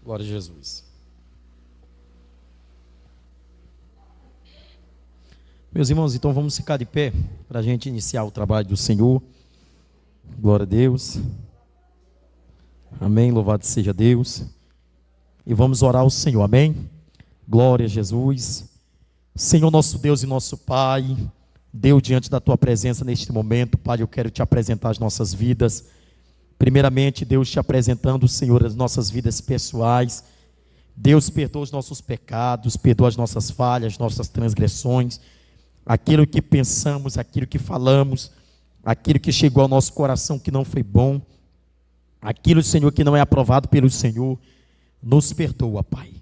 Glória a Jesus. Meus irmãos, então vamos ficar de pé para a gente iniciar o trabalho do Senhor. Glória a Deus. Amém, louvado seja Deus. E vamos orar ao Senhor, amém? Glória a Jesus. Senhor nosso Deus e nosso Pai, Deus, diante da Tua presença neste momento, Pai, eu quero Te apresentar as nossas vidas. Primeiramente, Deus, Te apresentando, Senhor, as nossas vidas pessoais. Deus, perdoa os nossos pecados, perdoa as nossas falhas, nossas transgressões, aquilo que pensamos, aquilo que falamos, aquilo que chegou ao nosso coração que não foi bom, aquilo, Senhor, que não é aprovado pelo Senhor, nos perdoa, Pai.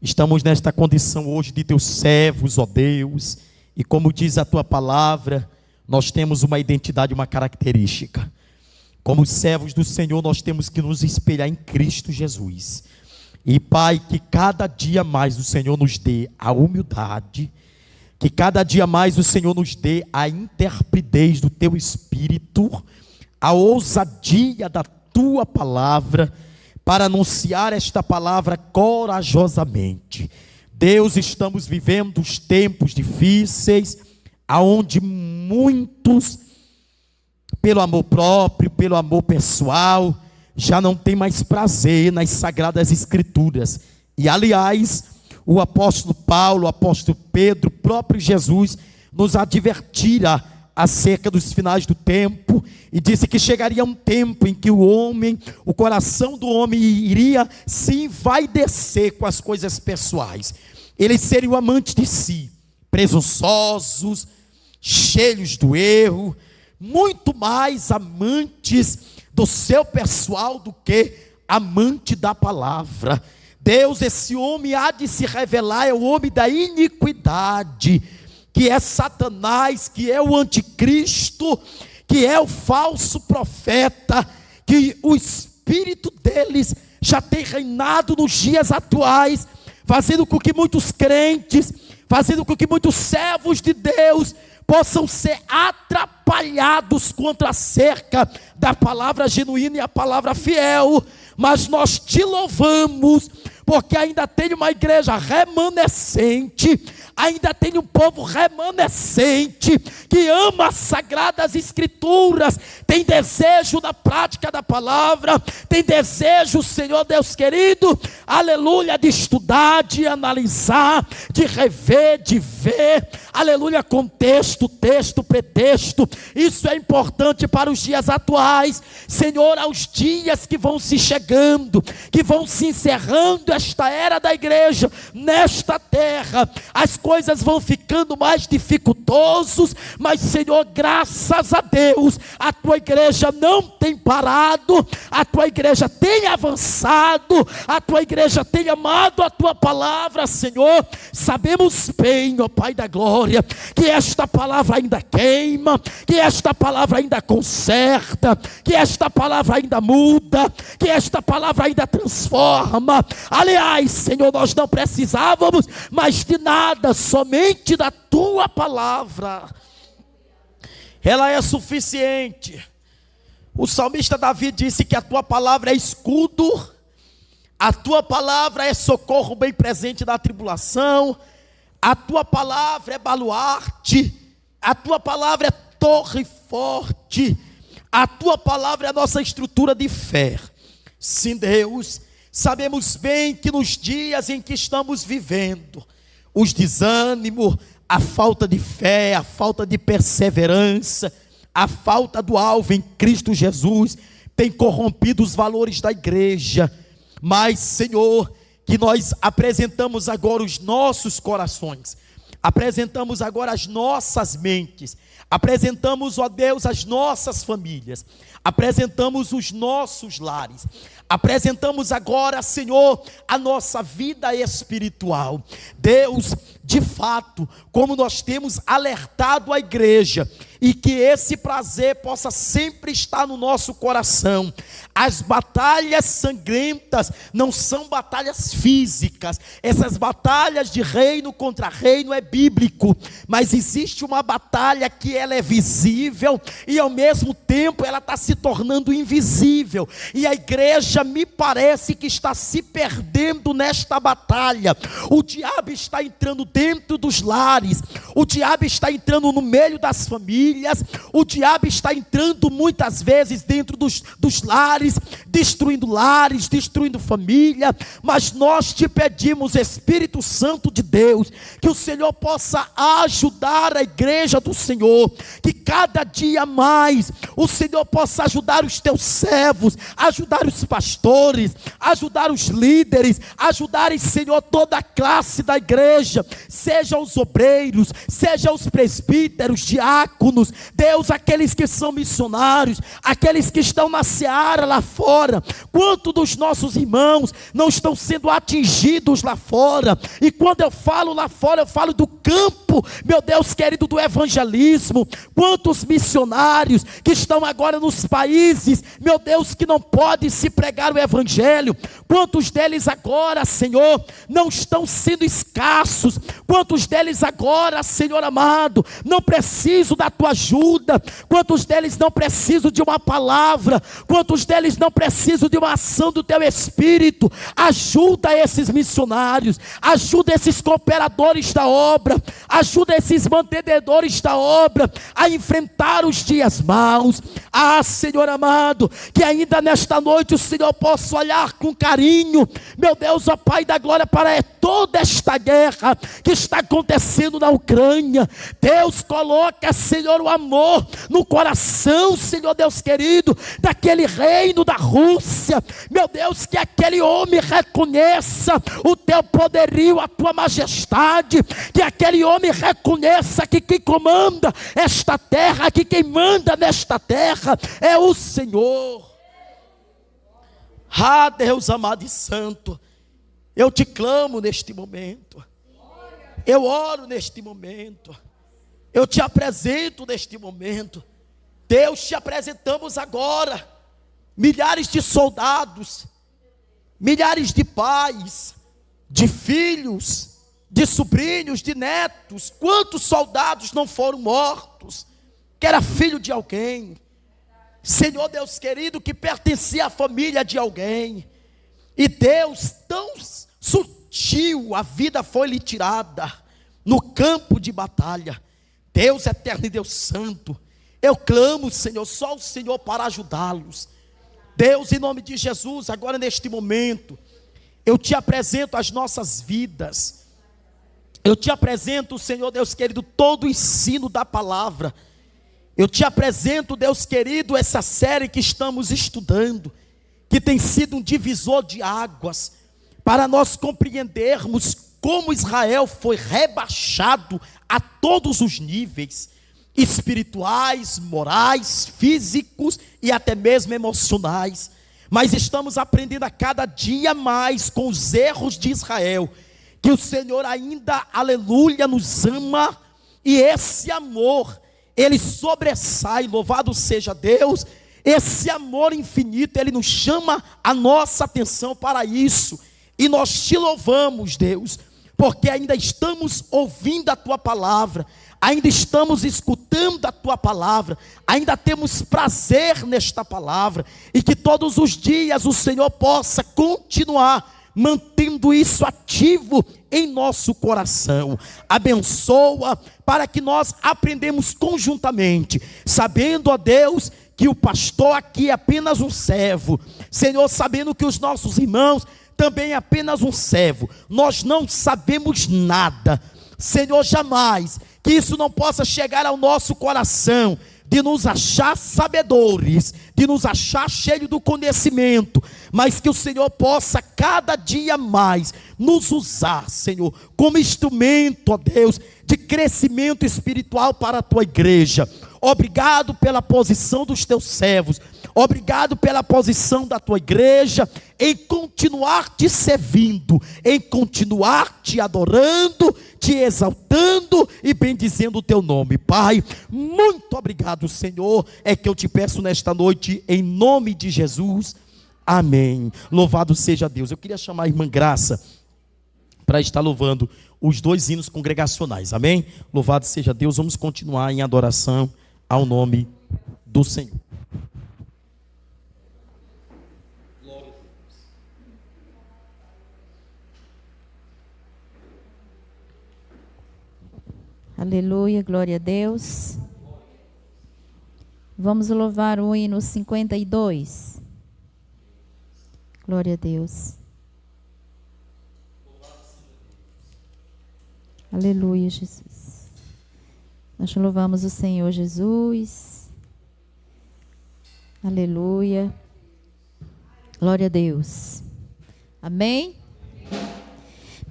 Estamos nesta condição hoje de Teus servos, ó Deus, e como diz a Tua palavra, nós temos uma identidade, uma característica. Como servos do Senhor, nós temos que nos espelhar em Cristo Jesus. E, Pai, que cada dia mais o Senhor nos dê a humildade, que cada dia mais o Senhor nos dê a intrepidez do Teu Espírito, a ousadia da Tua palavra, para anunciar esta palavra corajosamente. Deus, estamos vivendo os tempos difíceis, aonde muitos, pelo amor próprio, pelo amor pessoal, já não tem mais prazer nas Sagradas Escrituras. E aliás, o apóstolo Paulo, o apóstolo Pedro, o próprio Jesus, nos advertira acerca dos finais do tempo, e disse que chegaria um tempo em que o coração do homem iria se envaidecer com as coisas pessoais. Eles seriam amantes de si, presunçosos, cheios do erro, muito mais amantes do seu pessoal do que amante da palavra. Deus, esse homem há de se revelar, é o homem da iniquidade, que é Satanás, que é o anticristo, que é o falso profeta, que o espírito deles já tem reinado nos dias atuais, fazendo com que muitos crentes, fazendo com que muitos servos de Deus possam ser atrapalhados contra a cerca da palavra genuína e a palavra fiel. Mas nós Te louvamos, porque ainda tem uma igreja remanescente, ainda tem um povo remanescente, que ama as Sagradas Escrituras, tem desejo na prática da palavra, tem desejo, Senhor Deus querido, aleluia, de estudar, de analisar, de rever, de ver, aleluia, contexto, texto, pretexto. Isso é importante para os dias atuais, Senhor, aos dias que vão se chegando, que vão se encerrando esta era da igreja, nesta terra, as coisas vão ficando mais dificultosas, mas Senhor, graças a Deus, a Tua igreja não tem parado, a Tua igreja tem avançado, a Tua igreja tem amado a Tua palavra, Senhor. Sabemos bem, ó Pai da glória, que esta palavra ainda queima, que esta palavra ainda conserta, que esta palavra ainda muda, que esta palavra ainda transforma. Aliás, Senhor, nós não precisávamos mais de nada, somente da Tua palavra. Ela é suficiente. O salmista Davi disse que a Tua palavra é escudo, a Tua palavra é socorro bem presente na tribulação, a Tua palavra é baluarte, a Tua palavra é torre forte, a Tua palavra é a nossa estrutura de fé. Sim, Deus, sabemos bem que nos dias em que estamos vivendo, os desânimos, a falta de fé, a falta de perseverança, a falta do alvo em Cristo Jesus, tem corrompido os valores da igreja. Mas, Senhor, que nós apresentamos agora os nossos corações, apresentamos agora as nossas mentes, apresentamos, ó Deus, as nossas famílias, apresentamos os nossos lares, apresentamos agora, Senhor, a nossa vida espiritual. Deus, de fato, como nós temos alertado a igreja, e que esse prazer possa sempre estar no nosso coração. As batalhas sangrentas não são batalhas físicas, essas batalhas de reino contra reino é bíblico, mas existe uma batalha que ela é visível e ao mesmo tempo ela está se tornando invisível, e a igreja me parece que está se perdendo nesta batalha. O diabo está entrando dentro dos lares, o diabo está entrando no meio das famílias, o diabo está entrando muitas vezes dentro dos lares, destruindo família, mas nós te pedimos, Espírito Santo de Deus, que o Senhor possa ajudar a igreja do Senhor, que cada dia mais o Senhor possa ajudar os teus servos, ajudar os pastores, ajudar os líderes, ajudarem, Senhor, toda a classe da igreja, seja os obreiros, seja os presbíteros, diáconos, Deus, aqueles que são missionários, aqueles que estão na seara lá fora. Quanto dos nossos irmãos não estão sendo atingidos lá fora? E quando eu falo lá fora, eu falo do campo, meu Deus querido, do evangelismo. Quantos missionários que estão agora nos países, meu Deus, que não pode se pregar o evangelho. Quantos deles agora, Senhor, não estão sendo escassos? Quantos deles agora, Senhor amado, não precisam da tua ajuda? Quantos deles não precisam de uma palavra? Quantos deles não precisam de uma ação do teu Espírito? Ajuda esses missionários, ajuda esses cooperadores da obra, ajuda esses mantenedores da obra a enfrentar os dias maus. Ah, Senhor amado, que ainda nesta noite o Senhor possa olhar com carinho, meu Deus, ó Pai da glória, para toda esta guerra que está acontecendo na Ucrânia. Deus, coloca, Senhor, o amor no coração, Senhor Deus querido, daquele reino da Rússia, meu Deus, que aquele homem reconheça o teu poderio, a tua majestade, que aquele homem reconheça que quem comanda esta terra, que quem manda nesta terra é o Senhor. Ah, Deus amado e santo, eu te clamo neste momento, eu oro neste momento, eu te apresento neste momento. Deus, te apresentamos agora milhares de soldados, milhares de pais, de filhos, de sobrinhos, de netos. Quantos soldados não foram mortos, que era filho de alguém, Senhor Deus querido, que pertencia à família de alguém, e Deus, tão sutil, a vida foi lhe tirada no campo de batalha. Deus eterno e Deus santo, eu clamo, Senhor, só o Senhor para ajudá-los. Deus, em nome de Jesus, agora neste momento, eu te apresento as nossas vidas, eu te apresento, Senhor Deus querido, todo o ensino da palavra. Eu te apresento, Deus querido, essa série que estamos estudando, que tem sido um divisor de águas, para nós compreendermos como Israel foi rebaixado a todos os níveis, espirituais, morais, físicos e até mesmo emocionais. Mas estamos aprendendo a cada dia mais com os erros de Israel, que o Senhor ainda, aleluia, nos ama, e esse amor, ele sobressai, louvado seja Deus, esse amor infinito, ele nos chama a nossa atenção para isso, e nós te louvamos, Deus, porque ainda estamos ouvindo a tua palavra, ainda estamos escutando a tua palavra, ainda temos prazer nesta palavra, e que todos os dias o Senhor possa continuar mantendo isso ativo em nosso coração. Abençoa para que nós aprendemos conjuntamente, sabendo, ó Deus, que o pastor aqui é apenas um servo, Senhor, sabendo que os nossos irmãos também é apenas um servo, nós não sabemos nada, Senhor, jamais, que isso não possa chegar ao nosso coração, de nos achar sabedores, de nos achar cheios do conhecimento, mas que o Senhor possa cada dia mais nos usar, Senhor, como instrumento, ó Deus, de crescimento espiritual para a tua igreja. Obrigado pela posição dos teus servos, obrigado pela posição da tua igreja, em continuar te servindo, em continuar te adorando, te exaltando e bendizendo o teu nome. Pai, muito obrigado, Senhor, é que eu te peço nesta noite, em nome de Jesus, amém. Louvado seja Deus. Eu queria chamar a irmã Graça para estar louvando os 2 hinos congregacionais, amém? Louvado seja Deus. Vamos continuar em adoração ao nome do Senhor. Aleluia, glória a Deus. Vamos louvar o hino 52. Glória a Deus. Aleluia, Jesus. Nós louvamos o Senhor Jesus. Aleluia. Glória a Deus. Amém?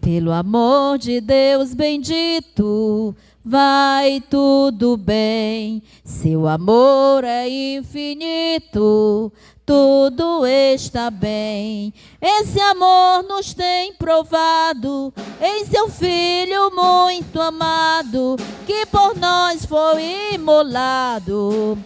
Pelo amor de Deus bendito, vai tudo bem. Seu amor é infinito, tudo está bem. Esse amor nos tem provado em seu Filho muito amado, que por nós foi imolado.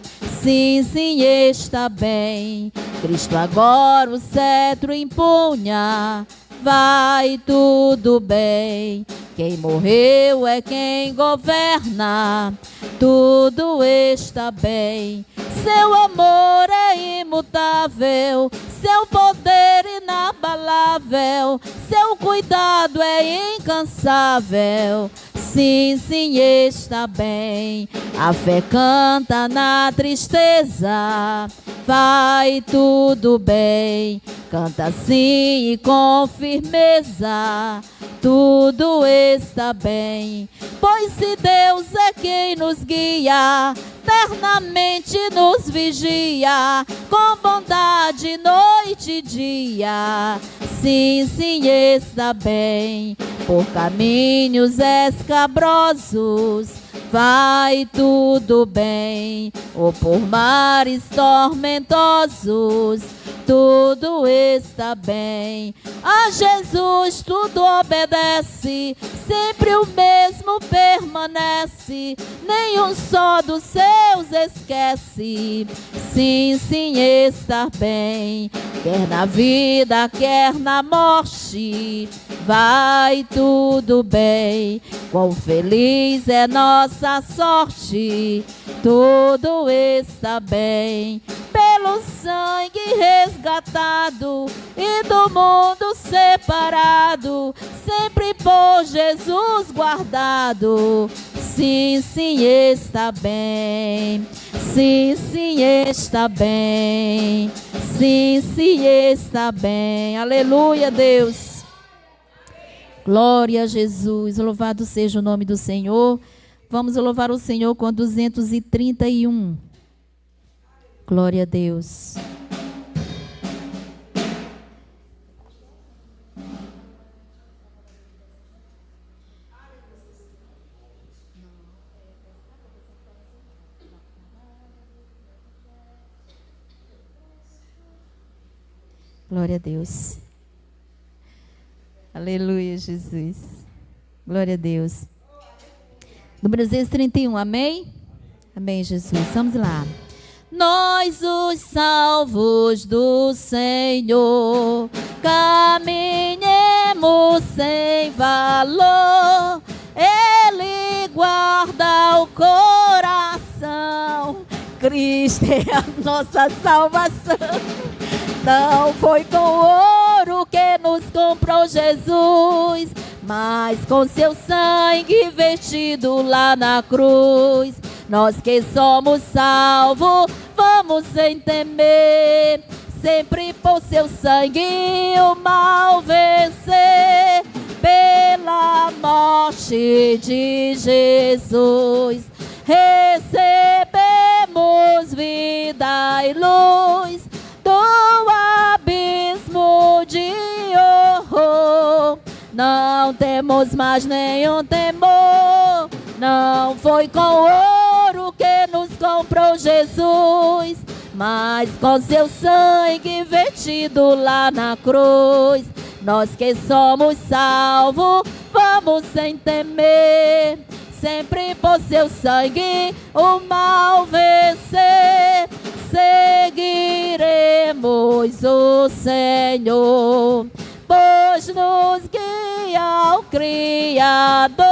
Sim, sim, está bem. Cristo agora o cetro empunha, vai tudo bem. Quem morreu é quem governa, tudo está bem. Seu amor é imutável, seu poder inabalável, seu cuidado é incansável. Sim, sim, está bem. A fé canta na tristeza, vai tudo bem. Canta sim e com firmeza, tudo está bem. Pois se Deus é quem nos guia, eternamente nos vigia, com bondade noite e dia. Sim, sim, está bem. Por caminhos escabrosos, vai tudo bem. Ou por mares tormentosos, tudo está bem. A Jesus tudo obedece, sempre o mesmo permanece, nenhum só dos seus esquece. Sim, sim, está bem. Quer na vida, quer na morte, vai tudo bem. Quão feliz é nossa sorte, tudo está bem. Pelo sangue resgatado e do mundo separado, sempre por Jesus guardado. Sim, sim, está bem. Sim, sim, está bem. Sim, sim, está bem. Aleluia, Deus. Glória a Jesus. Louvado seja o nome do Senhor. Vamos louvar o Senhor com 231. Glória a Deus. Glória a Deus. Aleluia, Jesus. Glória a Deus. Número 231, amém? Amém, Jesus. Vamos lá. Nós, os salvos do Senhor, caminhemos sem valor. Ele guarda o coração. Cristo é a nossa salvação. Não foi com ouro que nos comprou Jesus, mas com seu sangue vestido lá na cruz. Nós que somos salvos, vamos sem temer, sempre por seu sangue o mal vencer. Pela morte de Jesus, recebemos vida e luz do abismo de horror. Não temos mais nenhum temor. Não foi com ouro que nos comprou Jesus, mas com seu sangue vertido lá na cruz, nós que somos salvos, vamos sem temer, sempre por seu sangue o mal vencer. Seguiremos o Senhor, pois nos guia o Criador,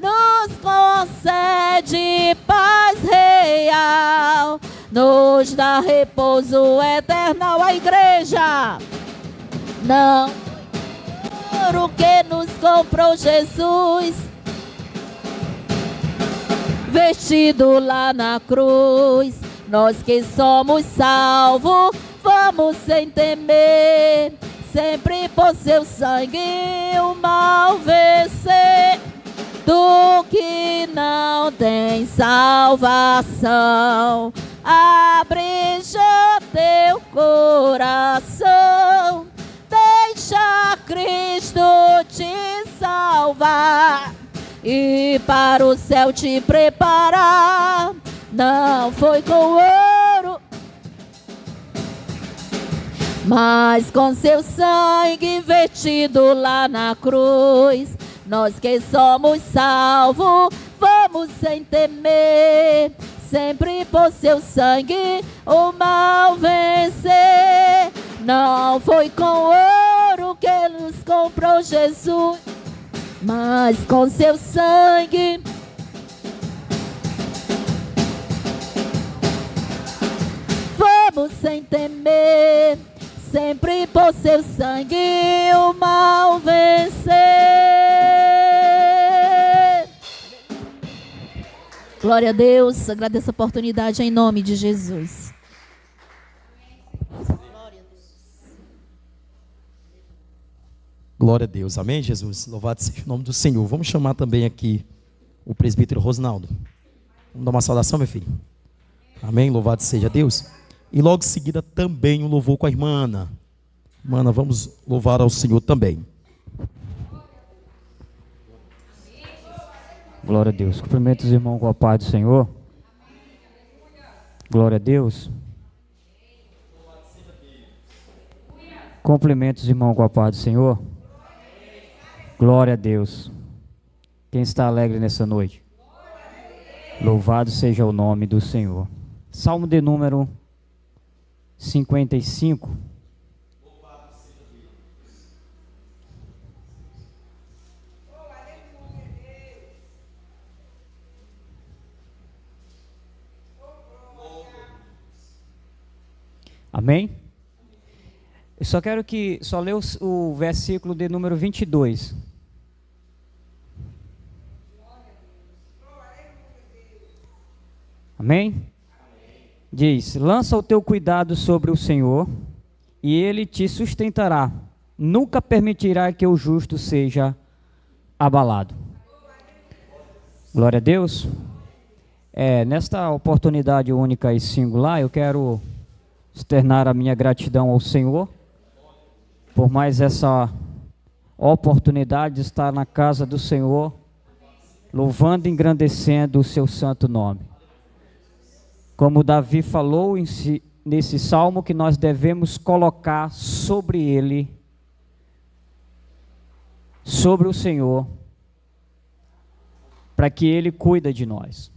nos concede paz real, nos dá repouso eterno. A igreja não foi ouro que nos comprou Jesus, vestido lá na cruz, nós que somos salvos, vamos sem temer, sempre por seu sangue o mal vencer. Tu que não tem salvação, abre já teu coração, deixa Cristo te salvar e para o céu te preparar. Não foi com ouro, mas com seu sangue vertido lá na cruz, nós que somos salvos, vamos sem temer, sempre por seu sangue o mal vencer. Não foi com ouro que nos comprou Jesus, mas com seu sangue vamos sem temer, sempre por seu sangue o mal vencer. Glória a Deus, agradeço a oportunidade em nome de Jesus. Glória a Deus, amém, Jesus? Louvado seja o nome do Senhor. Vamos chamar também aqui o presbítero Rosnaldo. Vamos dar uma saudação, meu filho. Amém, louvado seja Deus. E logo em seguida também um louvor com a irmã Ana. Irmã Ana, vamos louvar ao Senhor também. Glória a Deus. Cumprimento os irmãos com a paz do Senhor. Glória a Deus. Cumprimento os irmãos com a paz do Senhor. Glória a Deus. Quem está alegre nessa noite? Louvado seja o nome do Senhor. Salmo de número 55. Amém? Eu só quero ler o versículo de número 22. Amém? Diz: lança o teu cuidado sobre o Senhor, e Ele te sustentará. Nunca permitirá que o justo seja abalado. Glória a Deus. Nesta oportunidade única e singular, eu quero externar a minha gratidão ao Senhor por mais essa oportunidade de estar na casa do Senhor, louvando e engrandecendo o seu santo nome. Como Davi falou nesse salmo, que nós devemos colocar sobre ele, sobre o Senhor, para que ele cuida de nós.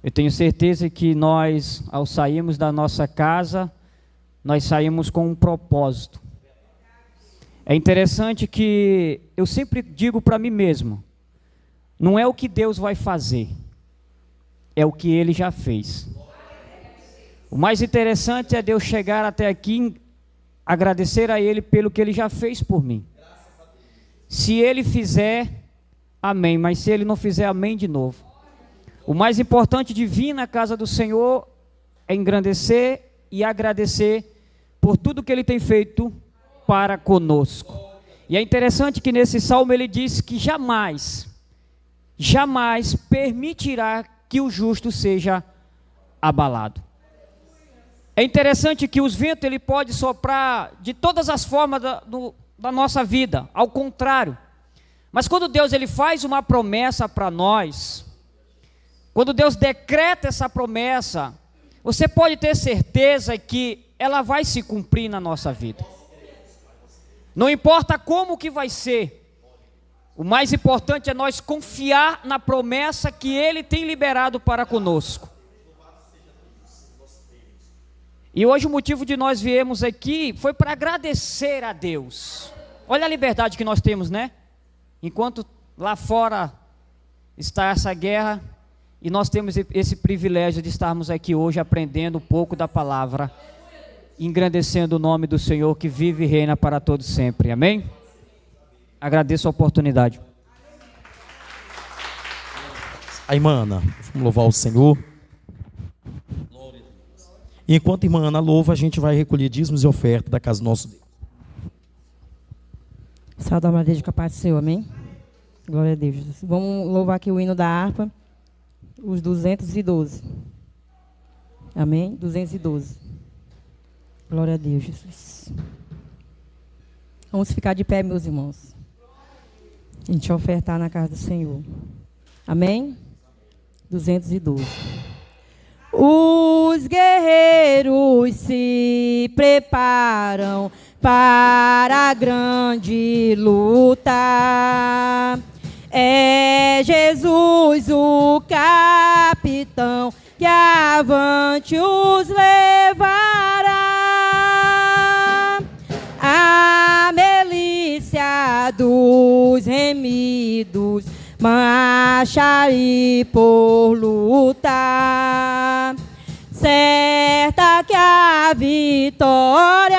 Eu tenho certeza que nós, ao sairmos da nossa casa, nós saímos com um propósito. É interessante que eu sempre digo para mim mesmo, não é o que Deus vai fazer, é o que Ele já fez. O mais interessante é Deus chegar até aqui, agradecer a Ele pelo que Ele já fez por mim. Se Ele fizer, amém, mas se Ele não fizer, amém de novo. O mais importante de vir na casa do Senhor é engrandecer e agradecer por tudo que Ele tem feito para conosco. E é interessante que nesse salmo ele diz que jamais permitirá que o justo seja abalado. É interessante que os ventos ele pode soprar de todas as formas da nossa vida, ao contrário. Mas quando Deus ele faz uma promessa para nós, quando Deus decreta essa promessa, você pode ter certeza que ela vai se cumprir na nossa vida. Não importa como que vai ser, o mais importante é nós confiar na promessa que Ele tem liberado para conosco. E hoje o motivo de nós viemos aqui foi para agradecer a Deus. Olha a liberdade que nós temos, né? Enquanto lá fora está essa guerra, e nós temos esse privilégio de estarmos aqui hoje aprendendo um pouco da palavra, engrandecendo o nome do Senhor que vive e reina para todos sempre. Amém? Agradeço a oportunidade. A irmã Ana, vamos louvar o Senhor. E enquanto a irmã Ana louva, a gente vai recolher dízimos e ofertas da casa do nosso Deus. Salve a Maria de capaz do Senhor, amém? Glória a Deus. Vamos louvar aqui o hino da harpa, os 212. Amém? 212. Glória a Deus, Jesus. Vamos ficar de pé, meus irmãos. A gente ofertar na casa do Senhor. Amém? 212. Os guerreiros se preparam para a grande luta. É Jesus o capitão que avante os levará. A milícia dos remidos marcharei por luta, certa que a vitória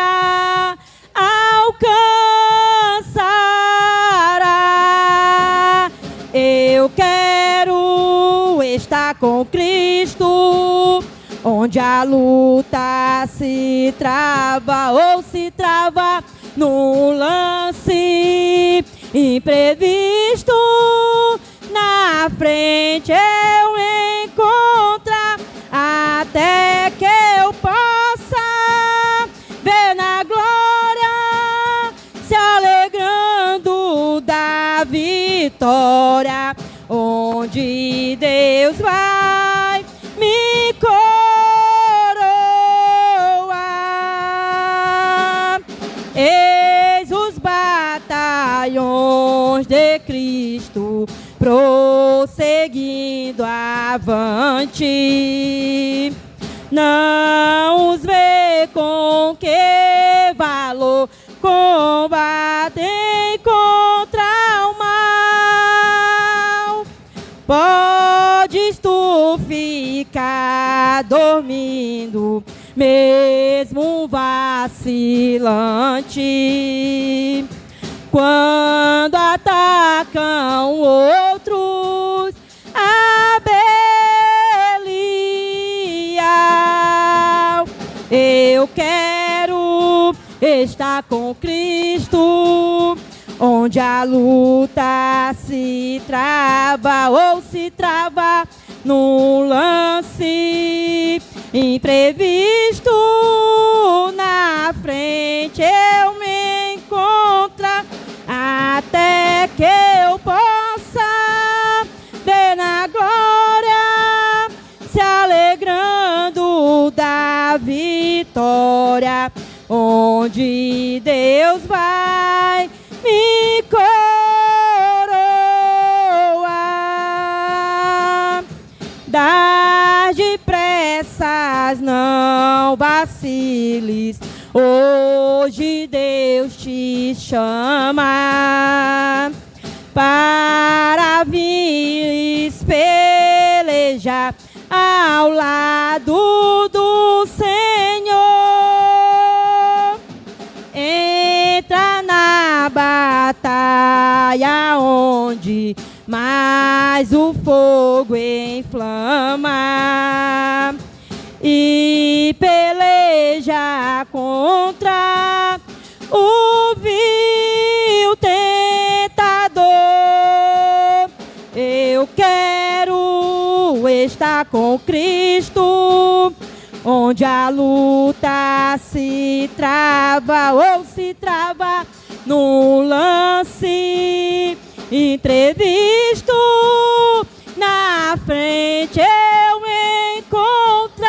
alcançará. Eu quero estar com Cristo, onde a luta se trava ou se trava no lance imprevisto. Na frente eu encontrar, até que eu possa ver na glória, se alegrando da vitória, onde Deus vai me coroar. Eis os batalhões de Cristo prosseguindo avante. Não os vê com que valor combatem contra o mal. Podes tu ficar dormindo, mesmo vacilante, quando atacam outros a Belial. Eu quero estar com Cristo, onde a luta se trava ou se trava no lance imprevisto. Na frente eu me encontro, até que eu possa ver na glória, se alegrando da vitória, onde Deus vai me coroar. Das depressas, não vaciles, hoje Deus te chama para vir pelejar ao lado do Senhor. Entra na batalha onde mais o fogo inflama, e peleja contra o vil tentador. Eu quero estar com Cristo, onde a luta se trava ou se trava no lance imprevisto. Na frente eu encontro,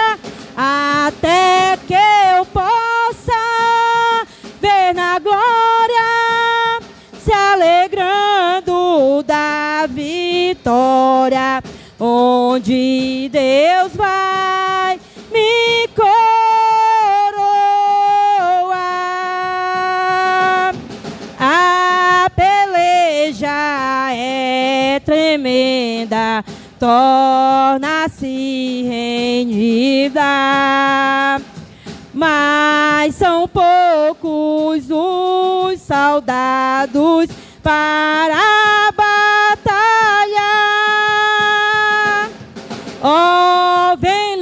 vitória, onde Deus vai me coroar. A peleja é tremenda, torna-se renhida, mas são poucos os soldados para a batalha. Oh, vem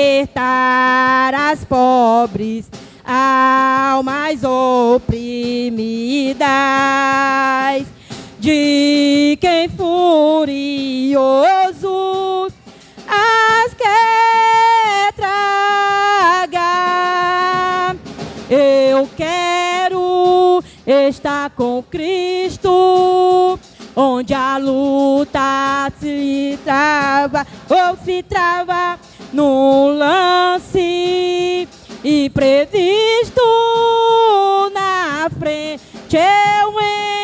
libertar as pobres almas oprimidas, de quem furioso as quer tragar. Eu quero estar com Cristo, onde a luta se trava num lance imprevisto. Na frente eu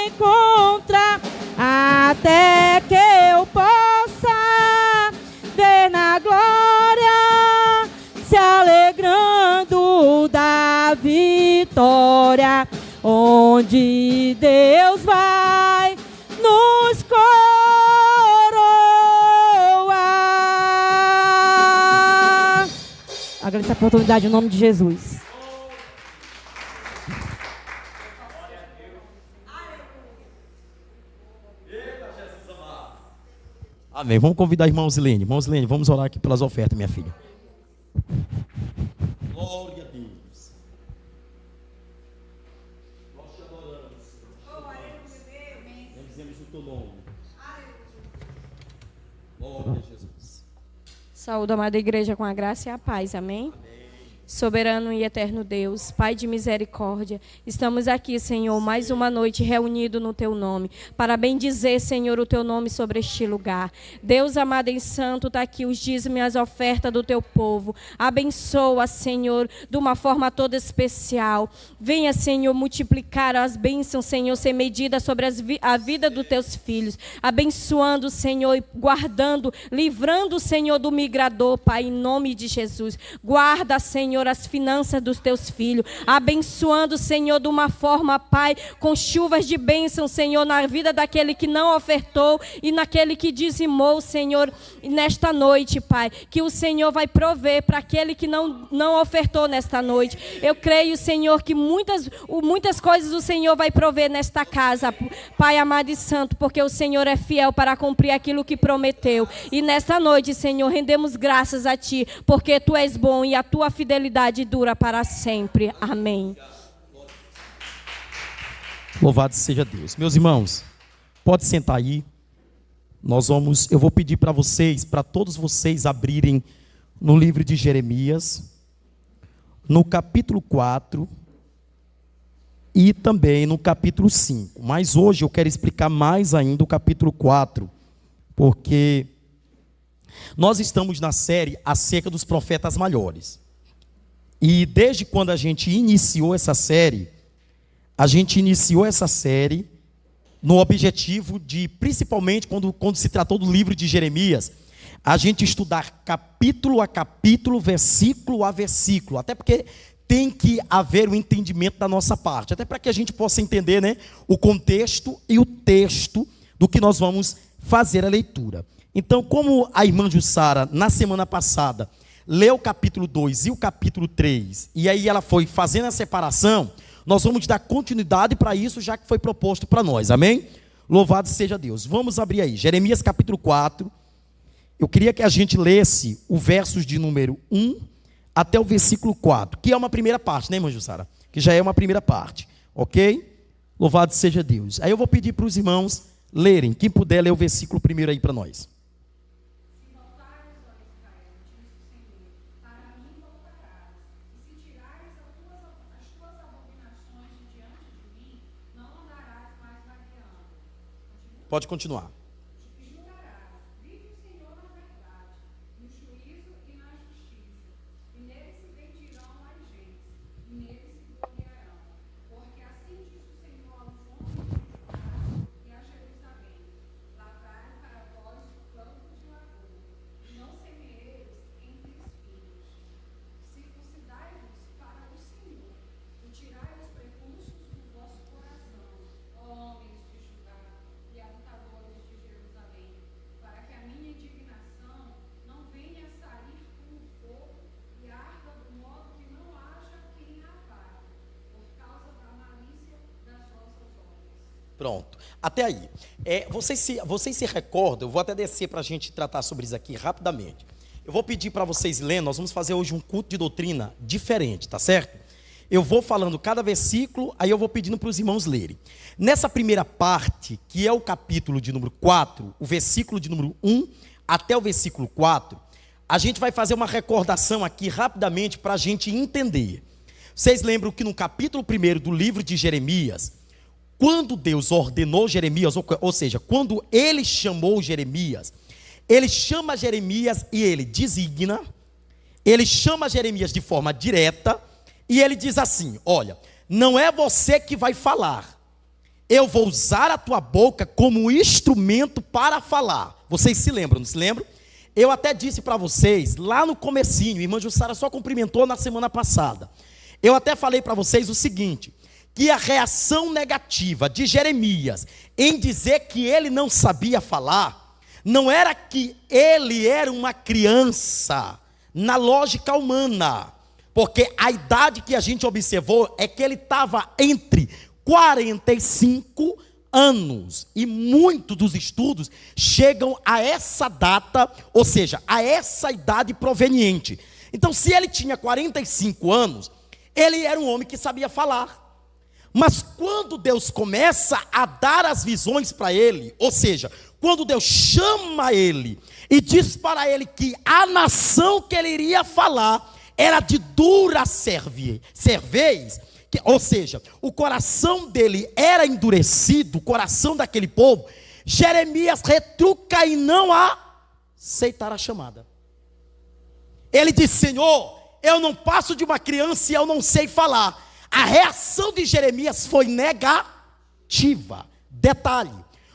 encontrar, até que eu possa ver na glória, se alegrando da vitória, onde Deus vai nos coroar. Agradeço a oportunidade em nome de Jesus. Amém. Vamos convidar a irmã Zilene. Irmã Zilene, vamos orar aqui pelas ofertas, minha filha. Glória a Deus. Nós te adoramos. Bendizemos o teu nome. Glória a Jesus. Saúde, amada igreja, com a graça e a paz. Amém? Soberano e eterno Deus, Pai de misericórdia, estamos aqui, Senhor, mais uma noite reunidos no Teu nome, para bendizer, Senhor, o Teu nome sobre este lugar. Deus amado e santo, está aqui os dízimos e as ofertas do Teu povo. Abençoa, Senhor, de uma forma toda especial. Venha, Senhor, multiplicar as bênçãos, Senhor, ser medida sobre a vida dos Teus filhos. Abençoando, Senhor, e guardando, livrando, Senhor, do migrador, Pai, em nome de Jesus. Guarda, Senhor, as finanças dos teus filhos, abençoando, Senhor, de uma forma, Pai, com chuvas de bênção, Senhor, na vida daquele que não ofertou e naquele que dizimou, Senhor, nesta noite, Pai, que o Senhor vai prover para aquele que não ofertou nesta noite. Eu creio, Senhor, que muitas coisas o Senhor vai prover nesta casa, Pai amado e santo, porque o Senhor é fiel para cumprir aquilo que prometeu. E nesta noite, Senhor, rendemos graças a Ti, porque Tu és bom e a Tua fidelidade dura para sempre. Amém. Louvado seja Deus. Meus irmãos, pode sentar aí. Eu vou pedir para vocês, para todos vocês abrirem no livro de Jeremias, no capítulo 4 e também no capítulo 5. Mas hoje eu quero explicar mais ainda o capítulo 4, porque nós estamos na série acerca dos profetas maiores. E desde quando a gente iniciou essa série no objetivo de, principalmente quando se tratou do livro de Jeremias, a gente estudar capítulo a capítulo, versículo a versículo, até porque tem que haver um entendimento da nossa parte, até para que a gente possa entender, né, o contexto e o texto do que nós vamos fazer a leitura. Então, como a irmã Jussara, na semana passada, leu o capítulo 2 e o capítulo 3, e aí ela foi fazendo a separação, nós vamos dar continuidade para isso, já que foi proposto para nós, amém? Louvado seja Deus. Vamos abrir aí, Jeremias capítulo 4, eu queria que a gente lesse o versos de número 1 até o versículo 4, que é uma primeira parte, né, irmã Jussara? Que já é uma primeira parte, ok? Louvado seja Deus. Aí eu vou pedir para os irmãos lerem, quem puder ler o versículo primeiro aí para nós. Pode continuar. Pronto. Até aí. Vocês se recordam, eu vou até descer para a gente tratar sobre isso aqui rapidamente. Eu vou pedir para vocês lerem, nós vamos fazer hoje um culto de doutrina diferente, tá certo? Eu vou falando cada versículo, aí eu vou pedindo para os irmãos lerem. Nessa primeira parte, que é o capítulo de número 4, o versículo de número 1 até o versículo 4, a gente vai fazer uma recordação aqui rapidamente para a gente entender. Vocês lembram que no capítulo 1 do livro de Jeremias, quando Deus ordenou Jeremias, ou seja, quando ele chamou Jeremias, ele chama Jeremias e ele designa, ele chama Jeremias de forma direta, e ele diz assim: olha, não é você que vai falar, eu vou usar a tua boca como instrumento para falar. Vocês se lembram, não se lembram? Eu até disse para vocês, lá no comecinho, a irmã Jussara só cumprimentou na semana passada, eu até falei para vocês o seguinte, que a reação negativa de Jeremias em dizer que ele não sabia falar, não era que ele era uma criança na lógica humana, porque a idade que a gente observou é que ele estava entre 45 anos, e muitos dos estudos chegam a essa data, ou seja, a essa idade proveniente. Então, se ele tinha 45 anos, ele era um homem que sabia falar. Mas quando Deus começa a dar as visões para ele, ou seja, quando Deus chama ele e diz para ele que a nação que ele iria falar era de dura cervez, ou seja, o coração dele era endurecido, o coração daquele povo, Jeremias retruca e não aceitar a chamada. Ele diz: Senhor, eu não passo de uma criança e eu não sei falar. A reação de Jeremias foi negativa. Detalhe,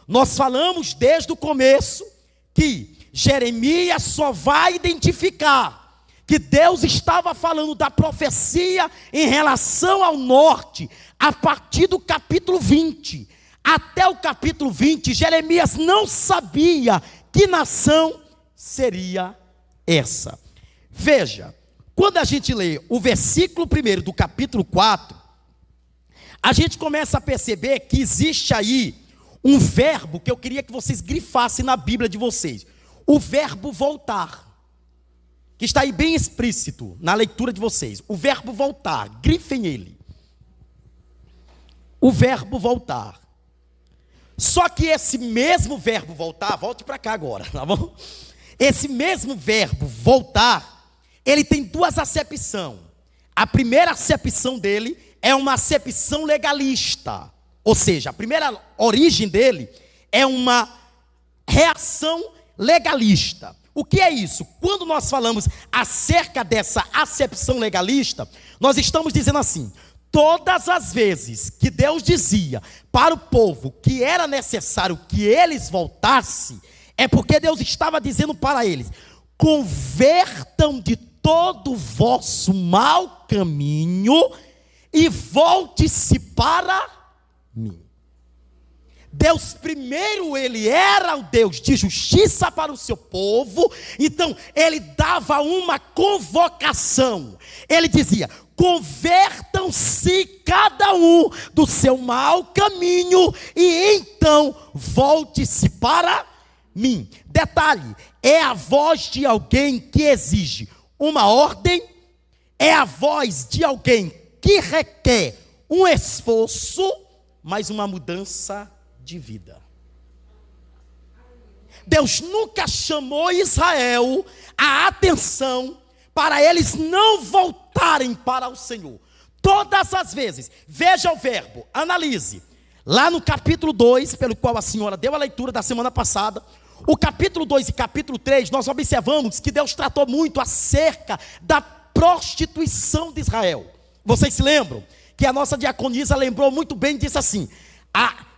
nós falamos desde o começo que Jeremias só vai identificar que Deus estava falando da profecia em relação ao norte a partir do capítulo 20. Até o capítulo 20, Jeremias não sabia que nação seria essa. Veja, quando a gente lê o versículo 1 do capítulo 4, a gente começa a perceber que existe aí um verbo que eu queria que vocês grifassem na Bíblia de vocês. O verbo voltar, que está aí bem explícito na leitura de vocês. O verbo voltar, grifem ele. O verbo voltar. Só que esse mesmo verbo voltar, volte para cá agora, tá bom? Esse mesmo verbo voltar, ele tem duas acepções. A primeira acepção dele é uma acepção legalista. Ou seja, a primeira origem dele é uma reação legalista. O que é isso? Quando nós falamos acerca dessa acepção legalista, nós estamos dizendo assim: todas as vezes que Deus dizia para o povo que era necessário que eles voltassem, é porque Deus estava dizendo para eles: convertam de todo o vosso mau caminho e volte-se para mim. Deus primeiro, ele era o Deus de justiça para o seu povo, então ele dava uma convocação, ele dizia: convertam-se cada um do seu mau caminho e então volte-se para mim. Detalhe, é a voz de alguém que exige uma ordem, é a voz de alguém que requer um esforço, mas uma mudança de vida. Deus nunca chamou Israel a atenção para eles não voltarem para o Senhor. Todas as vezes, veja o verbo, analise. Lá no capítulo 2, pelo qual a senhora deu a leitura da semana passada, o capítulo 2 e capítulo 3, nós observamos que Deus tratou muito acerca da prostituição de Israel. Vocês se lembram? Que a nossa diaconisa lembrou muito bem, disse assim: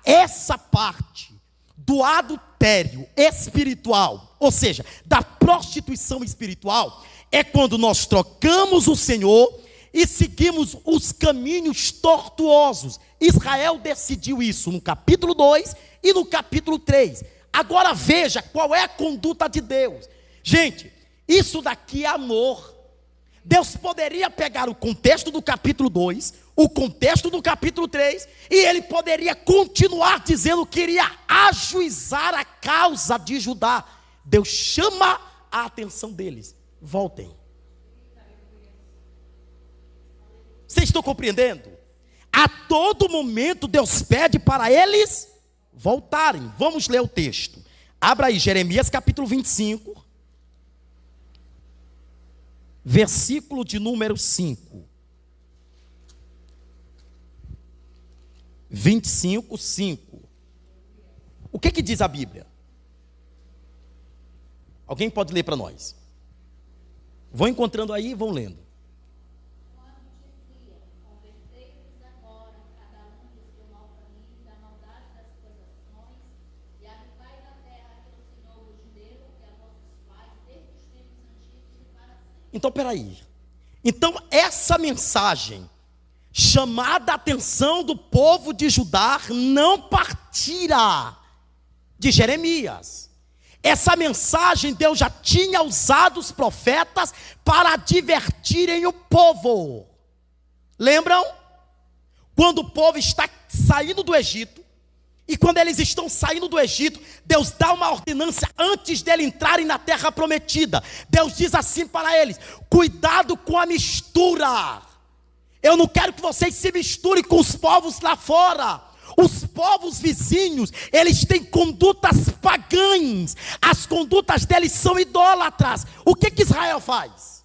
essa parte do adultério espiritual, ou seja, da prostituição espiritual, é quando nós trocamos o Senhor e seguimos os caminhos tortuosos. Israel decidiu isso no capítulo 2 e no capítulo 3. Agora veja qual é a conduta de Deus. Gente, isso daqui é amor. Deus poderia pegar o contexto do capítulo 2, o contexto do capítulo 3, e ele poderia continuar dizendo que iria ajuizar a causa de Judá. Deus chama a atenção deles: voltem. Vocês estão compreendendo? A todo momento Deus pede para eles voltarem. Vamos ler o texto. Abra aí Jeremias capítulo 25, versículo de número 5. 25, 5. O que diz a Bíblia? Alguém pode ler para nós? Vão encontrando aí e vão lendo. Então, peraí. Então, essa mensagem, chamada a atenção do povo de Judá, não partirá de Jeremias. Essa mensagem Deus já tinha usado os profetas para advertirem o povo. Lembram? Quando o povo está saindo do Egito, e quando eles estão saindo do Egito, Deus dá uma ordenança antes de eles entrarem na terra prometida. Deus diz assim para eles: cuidado com a mistura. Eu não quero que vocês se misturem com os povos lá fora. Os povos vizinhos, eles têm condutas pagãs. As condutas deles são idólatras. O que Israel faz?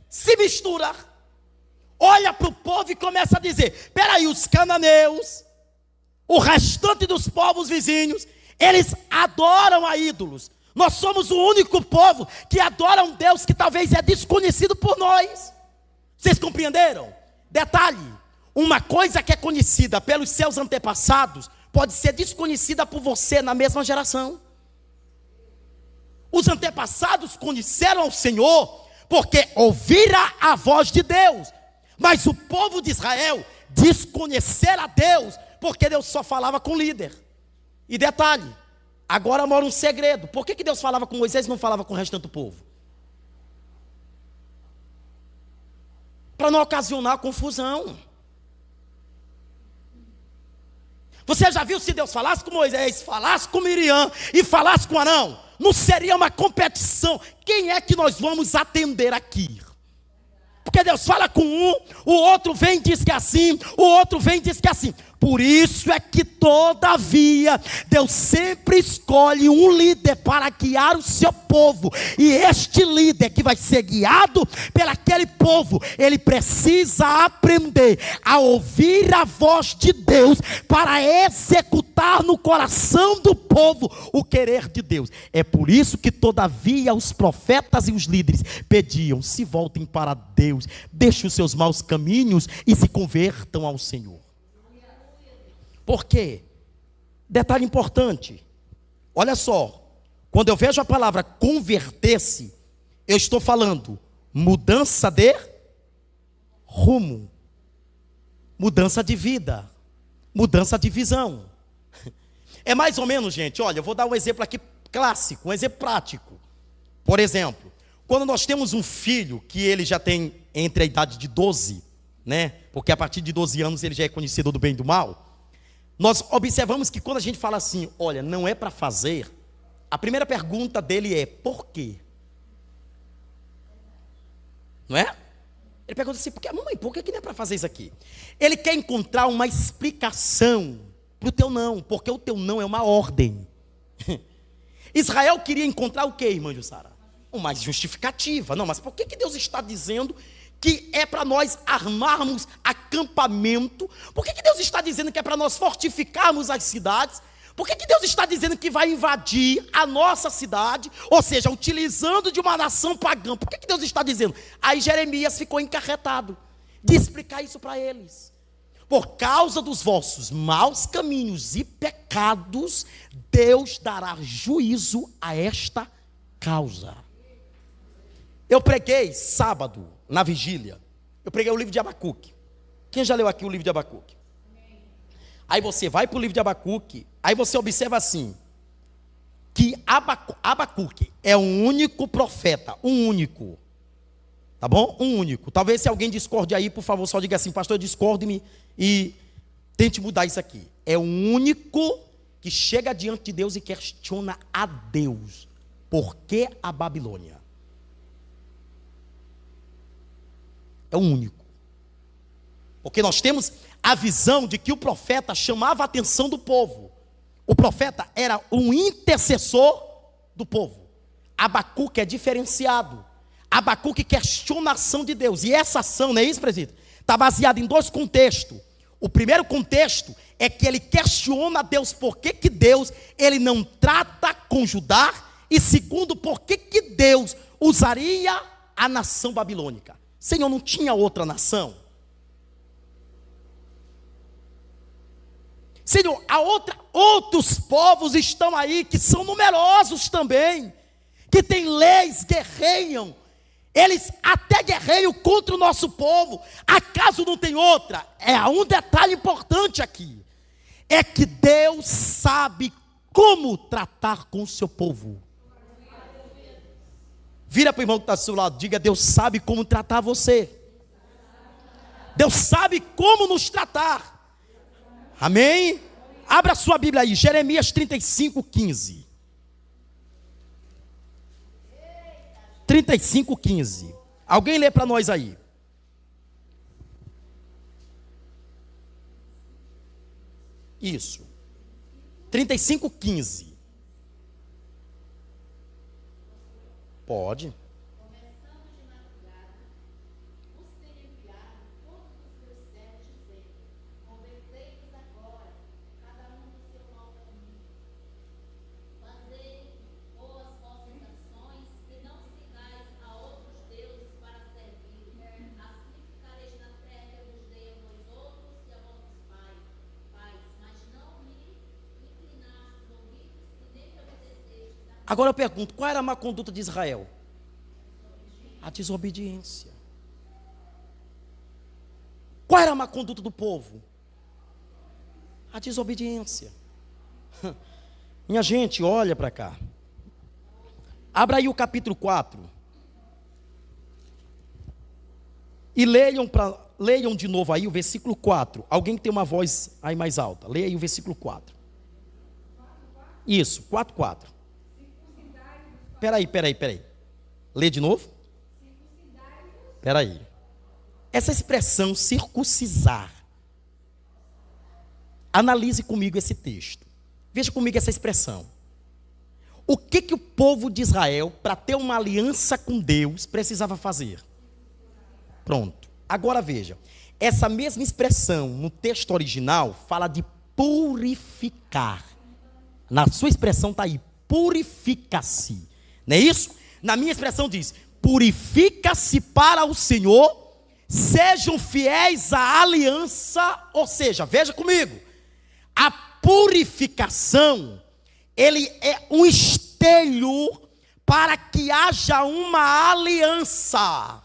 Se mistura. Olha para o povo e começa a dizer: peraí, os cananeus, o restante dos povos vizinhos, eles adoram a ídolos. Nós somos o único povo que adora um Deus que talvez é desconhecido por nós. Vocês compreenderam? Detalhe: uma coisa que é conhecida pelos seus antepassados pode ser desconhecida por você na mesma geração. Os antepassados conheceram ao Senhor porque ouviram a voz de Deus. Mas o povo de Israel desconhecera a Deus porque Deus só falava com o líder. E detalhe, agora mora um segredo: por que Deus falava com Moisés e não falava com o restante do povo? Para não ocasionar confusão. Você já viu, se Deus falasse com Moisés, falasse com Miriam e falasse com Arão, não seria uma competição? Quem é que nós vamos atender aqui? Porque Deus fala com um, o outro vem e diz que é assim, o outro vem e diz que é assim. Por isso é que, todavia, Deus sempre escolhe um líder para guiar o seu povo. E este líder que vai ser guiado pelaquele povo, ele precisa aprender a ouvir a voz de Deus para executar no coração do povo o querer de Deus. É por isso que, todavia, os profetas e os líderes pediam: se voltem para Deus, deixem os seus maus caminhos e se convertam ao Senhor. Por quê? Detalhe importante. Olha só, quando eu vejo a palavra converter-se, eu estou falando mudança de rumo, mudança de vida, mudança de visão. É mais ou menos, gente, olha, eu vou dar um exemplo aqui clássico, um exemplo prático. Por exemplo, quando nós temos um filho que ele já tem entre a idade de 12, né? Porque a partir de 12 anos ele já é conhecido do bem e do mal. Nós observamos que quando a gente fala assim: olha, não é para fazer, a primeira pergunta dele é: por quê? Não é? Ele pergunta assim: mamãe, por que não é para fazer isso aqui? Ele quer encontrar uma explicação para o teu não, porque o teu não é uma ordem. Israel queria encontrar o quê, irmã Jussara? Uma justificativa. Não, mas por que Deus está dizendo que é para nós armarmos acampamento? Por que Deus está dizendo que é para nós fortificarmos as cidades? Por que Deus está dizendo que vai invadir a nossa cidade? Ou seja, utilizando de uma nação pagã. Por que Deus está dizendo? Aí Jeremias ficou encarretado de explicar isso para eles. Por causa dos vossos maus caminhos e pecados, Deus dará juízo a esta causa. Eu preguei sábado, na vigília, eu preguei o livro de Abacuque. Quem já leu aqui o livro de Abacuque? Aí você vai para o livro de Abacuque, aí você observa assim, que Abacuque é o único profeta, um único, Tá bom? Um único. Talvez se alguém discorde aí, por favor, só diga assim: pastor, discorde-me e tente mudar isso aqui. É o único que chega diante de Deus e questiona a Deus. Por que a Babilônia? É o único. Porque nós temos a visão de que o profeta chamava a atenção do povo. O profeta era um intercessor do povo. Abacuque é diferenciado. Abacuque questiona a ação de Deus. E essa ação, não é isso, presbítero? Está baseada em dois contextos. O primeiro contexto é que ele questiona a Deus por que Deus ele não trata com Judá. E segundo, por que Deus usaria a nação babilônica? Senhor, não tinha outra nação? Senhor, outros povos estão aí que são numerosos também, que têm leis, guerreiam, eles até guerreiam contra o nosso povo. Acaso não tem outra? É um detalhe importante aqui, é que Deus sabe como tratar com o seu povo. Vira para o irmão que está ao seu lado, diga: Deus sabe como tratar você. Deus sabe como nos tratar. Amém? Abra sua Bíblia aí, Jeremias 35:15. 35:15. Alguém lê para nós aí. Isso. 35:15. Pode. Agora eu pergunto, qual era a má conduta de Israel? A desobediência. Qual era a má conduta do povo? A desobediência. Minha gente, olha para cá. Abra aí o capítulo 4. E leiam de novo aí o versículo 4. Alguém que tem uma voz aí mais alta, leia aí o versículo 4. Isso, 4:4. Peraí. Lê de novo. Peraí. Essa expressão circuncisar. Analise comigo esse texto. Veja comigo essa expressão. O que o povo de Israel, para ter uma aliança com Deus, precisava fazer? Pronto. Agora veja. Essa mesma expressão no texto original fala de purificar. Na sua expressão está aí, purifica-se. Não é isso? Na minha expressão diz: purifica-se para o Senhor, sejam fiéis à aliança. Ou seja, veja comigo, a purificação, ele é um espelho para que haja uma aliança.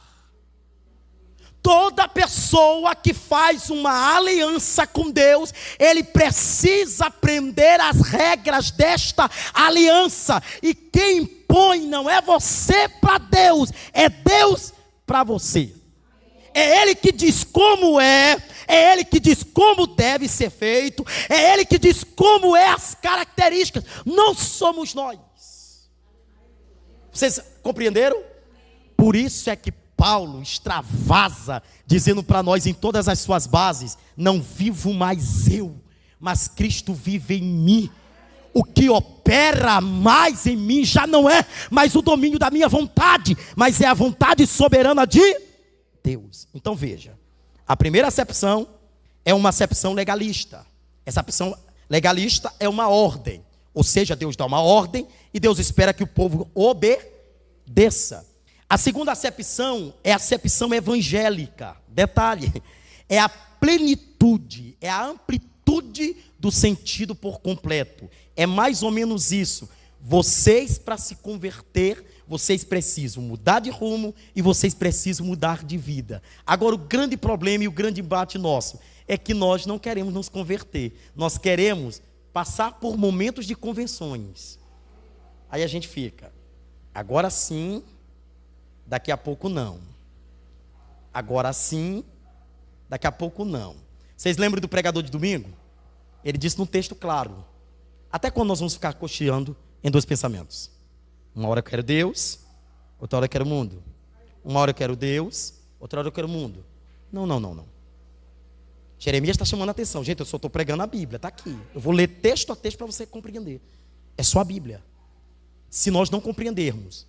Toda pessoa que faz uma aliança com Deus, ele precisa aprender as regras desta aliança. E quem impõe não é você para Deus, é Deus para você. É Ele que diz como é Ele que diz como deve ser feito, é Ele que diz como é as características, não somos nós. Vocês compreenderam? Por isso é que Paulo extravasa, dizendo para nós em todas as suas bases: não vivo mais eu, mas Cristo vive em mim. O que opera mais em mim já não é mais o domínio da minha vontade, mas é a vontade soberana de Deus. Então veja, a primeira acepção é uma acepção legalista. Essa acepção legalista é uma ordem, ou seja, Deus dá uma ordem e Deus espera que o povo obedeça. A segunda acepção é a acepção evangélica. Detalhe, é a plenitude, é a amplitude do sentido por completo. É mais ou menos isso. Vocês, para se converter, vocês precisam mudar de rumo e vocês precisam mudar de vida. Agora, o grande problema e o grande embate nosso é que nós não queremos nos converter. Nós queremos passar por momentos de convenções. Aí a gente fica, agora sim, daqui a pouco não. agora sim, daqui a pouco não. Vocês lembram do pregador de domingo? Ele disse num texto claro: até quando nós vamos ficar cocheando em dois pensamentos? Uma hora eu quero Deus, outra hora eu quero o mundo. Uma hora eu quero Deus, outra hora eu quero o mundo. Não. Jeremias está chamando a atenção. Gente, eu só estou pregando a Bíblia, está aqui. Eu vou ler texto a texto para você compreender. É só a Bíblia. Se nós não compreendermos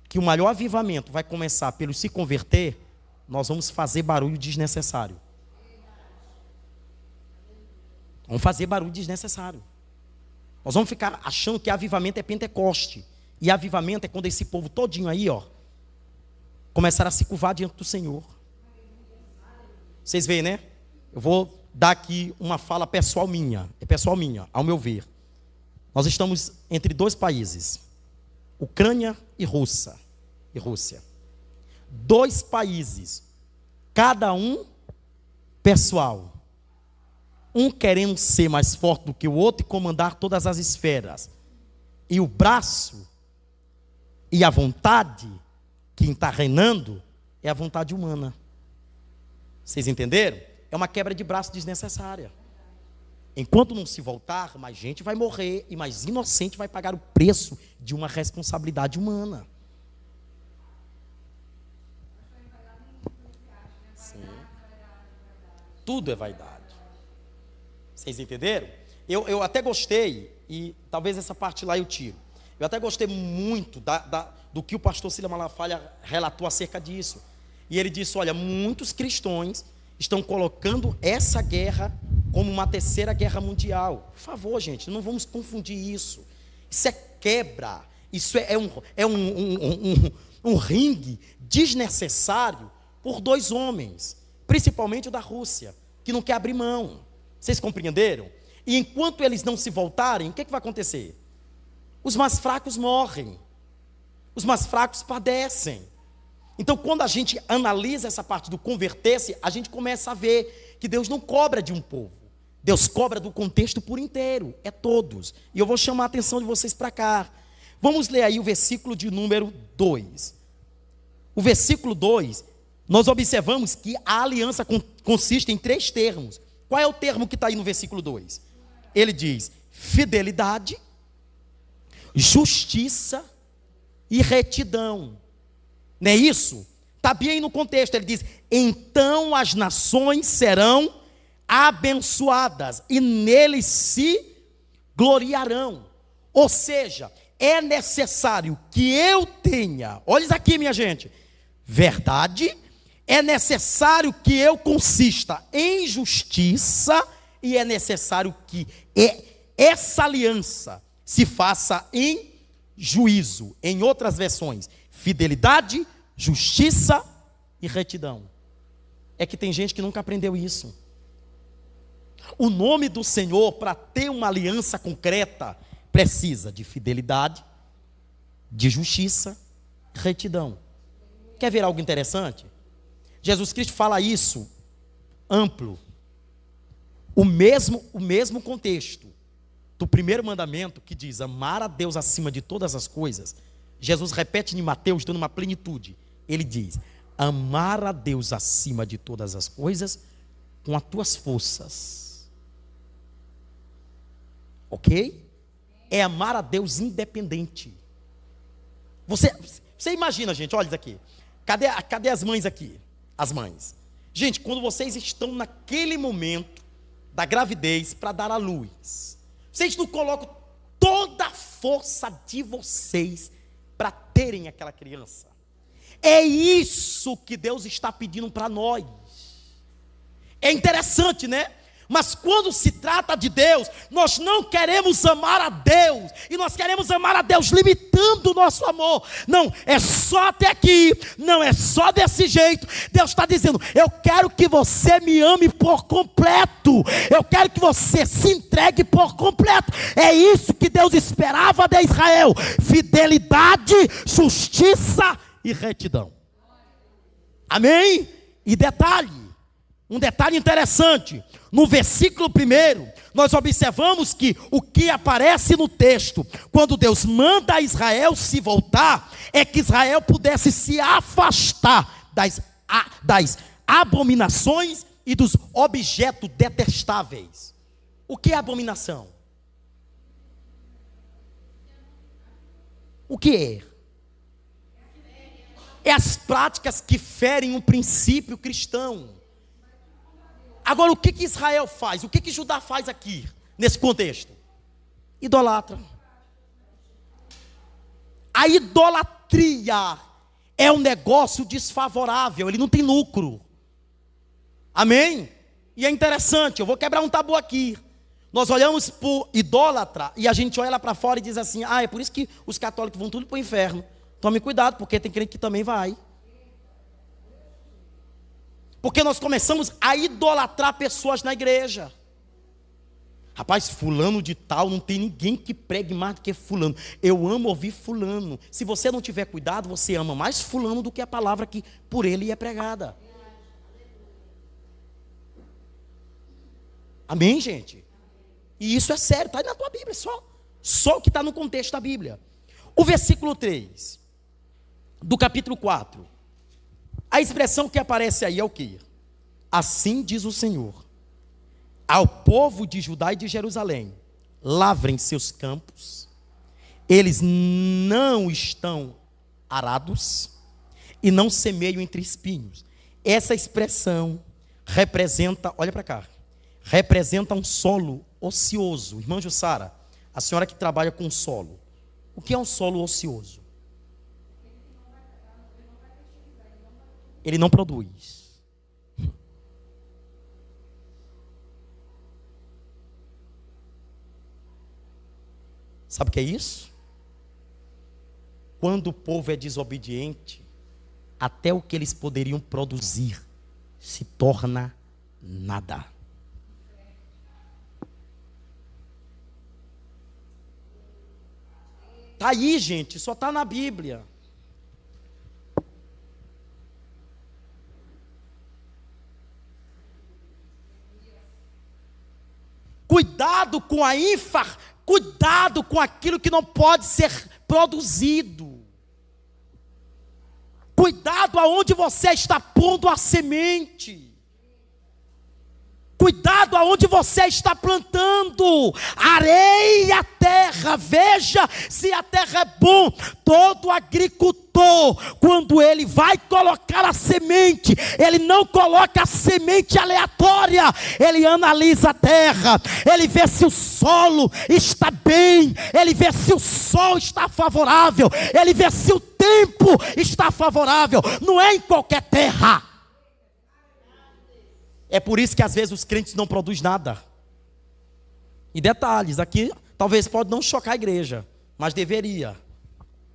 que o maior avivamento vai começar pelo se converter, nós vamos fazer barulho desnecessário. Vamos fazer barulho desnecessário. Nós vamos ficar achando que avivamento é Pentecoste. E avivamento é quando esse povo todinho aí, ó, começar a se curvar diante do Senhor. Vocês veem, né? Eu vou dar aqui uma fala pessoal minha. É pessoal minha, ao meu ver. Nós estamos entre dois países, Ucrânia e Rússia. Dois países, cada um pessoal. Um querendo ser mais forte do que o outro e comandar todas as esferas. E o braço e a vontade, quem está reinando, é a vontade humana. Vocês entenderam? É uma quebra de braço desnecessária. Enquanto não se voltar, mais gente vai morrer e mais inocente vai pagar o preço de uma responsabilidade humana. Sim. Tudo é vaidade. Vocês entenderam? Eu até gostei, e talvez essa parte lá eu tiro. Eu até gostei muito do que o pastor Cília Malafaia relatou acerca disso. E ele disse: olha, muitos cristãos estão colocando essa guerra como uma terceira guerra mundial. Por favor, gente, não vamos confundir isso. Isso é quebra. Isso é um ringue desnecessário por dois homens, principalmente o da Rússia, que não quer abrir mão. Vocês compreenderam? E enquanto eles não se voltarem, o que vai acontecer? Os mais fracos morrem. Os mais fracos padecem. Então, quando a gente analisa essa parte do converter-se, a gente começa a ver que Deus não cobra de um povo. Deus cobra do contexto por inteiro, é todos. E eu vou chamar a atenção de vocês para cá. Vamos ler aí o versículo de número 2. O versículo 2, nós observamos que a aliança consiste em 3 termos. Qual é o termo que está aí no versículo 2? Ele diz: fidelidade, justiça e retidão. Não é isso? Está bem no contexto. Ele diz: então as nações serão abençoadas e neles se gloriarão. Ou seja, é necessário que eu tenha, olha isso aqui, minha gente, verdade, é necessário que eu consista em justiça e é necessário que essa aliança se faça em juízo. Em outras versões, fidelidade, justiça e retidão. É que tem gente que nunca aprendeu isso. O nome do Senhor, para ter uma aliança concreta, precisa de fidelidade, de justiça, retidão. Quer ver algo interessante? Jesus Cristo fala isso amplo. O mesmo contexto do primeiro mandamento, que diz amar a Deus acima de todas as coisas. Jesus repete em Mateus, dando uma plenitude. Ele diz: amar a Deus acima de todas as coisas com as tuas forças. Ok? É amar a Deus independente. Você imagina, gente, olha isso aqui. Cadê as mães aqui? As mães. Gente, quando vocês estão naquele momento da gravidez para dar à luz, vocês não colocam toda a força de vocês para terem aquela criança. É isso que Deus está pedindo para nós. É interessante, né? Mas quando se trata de Deus, nós não queremos amar a Deus, e nós queremos amar a Deus limitando o nosso amor. Não, é só até aqui, não é só desse jeito. Deus está dizendo: eu quero que você me ame por completo, eu quero que você se entregue por completo. É isso que Deus esperava de Israel: fidelidade, justiça e retidão. Amém? E um detalhe interessante, no versículo 1, nós observamos que o que aparece no texto, quando Deus manda a Israel se voltar, é que Israel pudesse se afastar das das abominações e dos objetos detestáveis. O que é abominação? O que é? É as práticas que ferem um princípio cristão. Agora, o que Israel faz? O que Judá faz aqui, nesse contexto? Idolatra. A idolatria é um negócio desfavorável, ele não tem lucro. Amém? E é interessante, eu vou quebrar um tabu aqui. Nós olhamos para o idólatra e a gente olha lá para fora e diz assim: é por isso que os católicos vão tudo para o inferno. Tome cuidado, porque tem crente que também vai. Porque nós começamos a idolatrar pessoas na igreja. Rapaz, fulano de tal, não tem ninguém que pregue mais do que fulano. Eu amo ouvir fulano. Se você não tiver cuidado, você ama mais fulano do que a palavra que por ele é pregada. Amém, gente? E isso é sério, está aí na tua Bíblia, só o que está no contexto da Bíblia. O versículo 3, do capítulo 4, a expressão que aparece aí é o quê? Assim diz o Senhor ao povo de Judá e de Jerusalém: lavrem seus campos, eles não estão arados e não semeiam entre espinhos. Essa expressão representa, olha para cá, representa um solo ocioso. Irmã Jussara, a senhora que trabalha com solo, o que é um solo ocioso? Ele não produz. Sabe o que é isso? Quando o povo é desobediente, até o que eles poderiam produzir se torna nada. Está aí, gente, só está na Bíblia. Cuidado com a cuidado com aquilo que não pode ser produzido. Cuidado aonde você está pondo a semente. Cuidado aonde você está plantando. Areia a terra, veja se a terra é bom. Todo agricultor, quando ele vai colocar a semente, ele não coloca a semente aleatória. Ele analisa a terra, ele vê se o solo está bem, ele vê se o sol está favorável, ele vê se o tempo está favorável. Não é em qualquer terra. É por isso que às vezes os crentes não produzem nada. E detalhes, aqui talvez pode não chocar a igreja, mas deveria.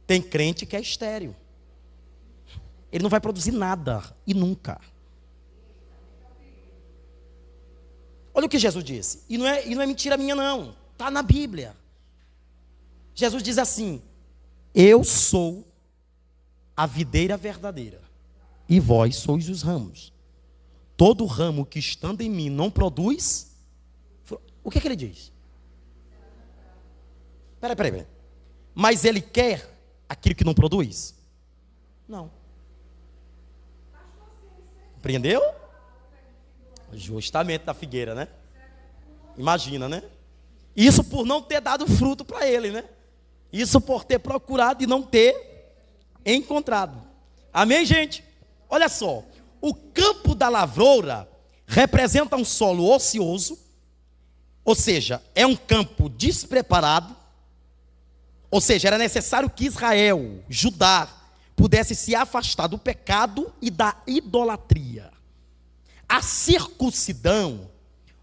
Tem crente que é estéril. Ele não vai produzir nada, e nunca. Olha o que Jesus disse, e não é mentira minha não, está na Bíblia. Jesus diz assim: eu sou a videira verdadeira, e vós sois os ramos. Todo ramo que estando em mim não produz. O que ele diz? Peraí. Mas ele quer aquilo que não produz? Não. Compreendeu? Justamente da figueira, né? Imagina, né? Isso por não ter dado fruto para ele, né? Isso por ter procurado e não ter encontrado. Amém, gente? Olha só. O campo da lavoura representa um solo ocioso, ou seja, é um campo despreparado, ou seja, era necessário que Israel, Judá, pudesse se afastar do pecado e da idolatria. A circuncidão,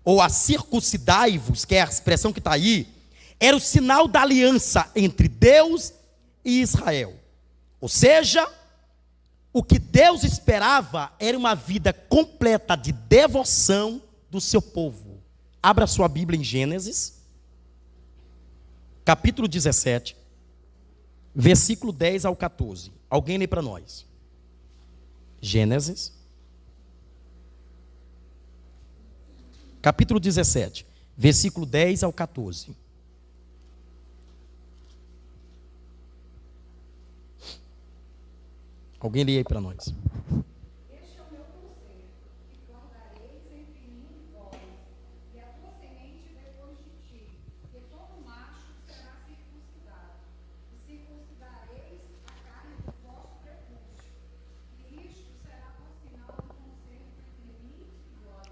ou a circuncidai-vos, que é a expressão que está aí, era o sinal da aliança entre Deus e Israel. Ou seja, o que Deus esperava era uma vida completa de devoção do seu povo. Abra sua Bíblia em Gênesis, capítulo 17, versículo 10 ao 14. Alguém lê para nós. Gênesis, capítulo 17, versículo 10 ao 14. Alguém lê aí para nós. Este é o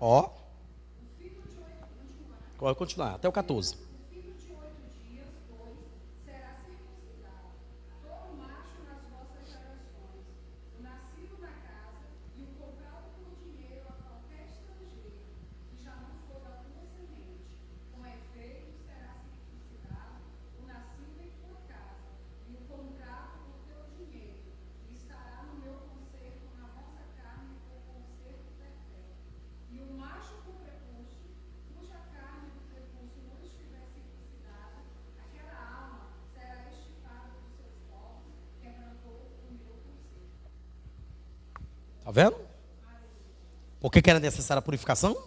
Ó. Vai continuar, até o 14. Está vendo? Por que era necessária a purificação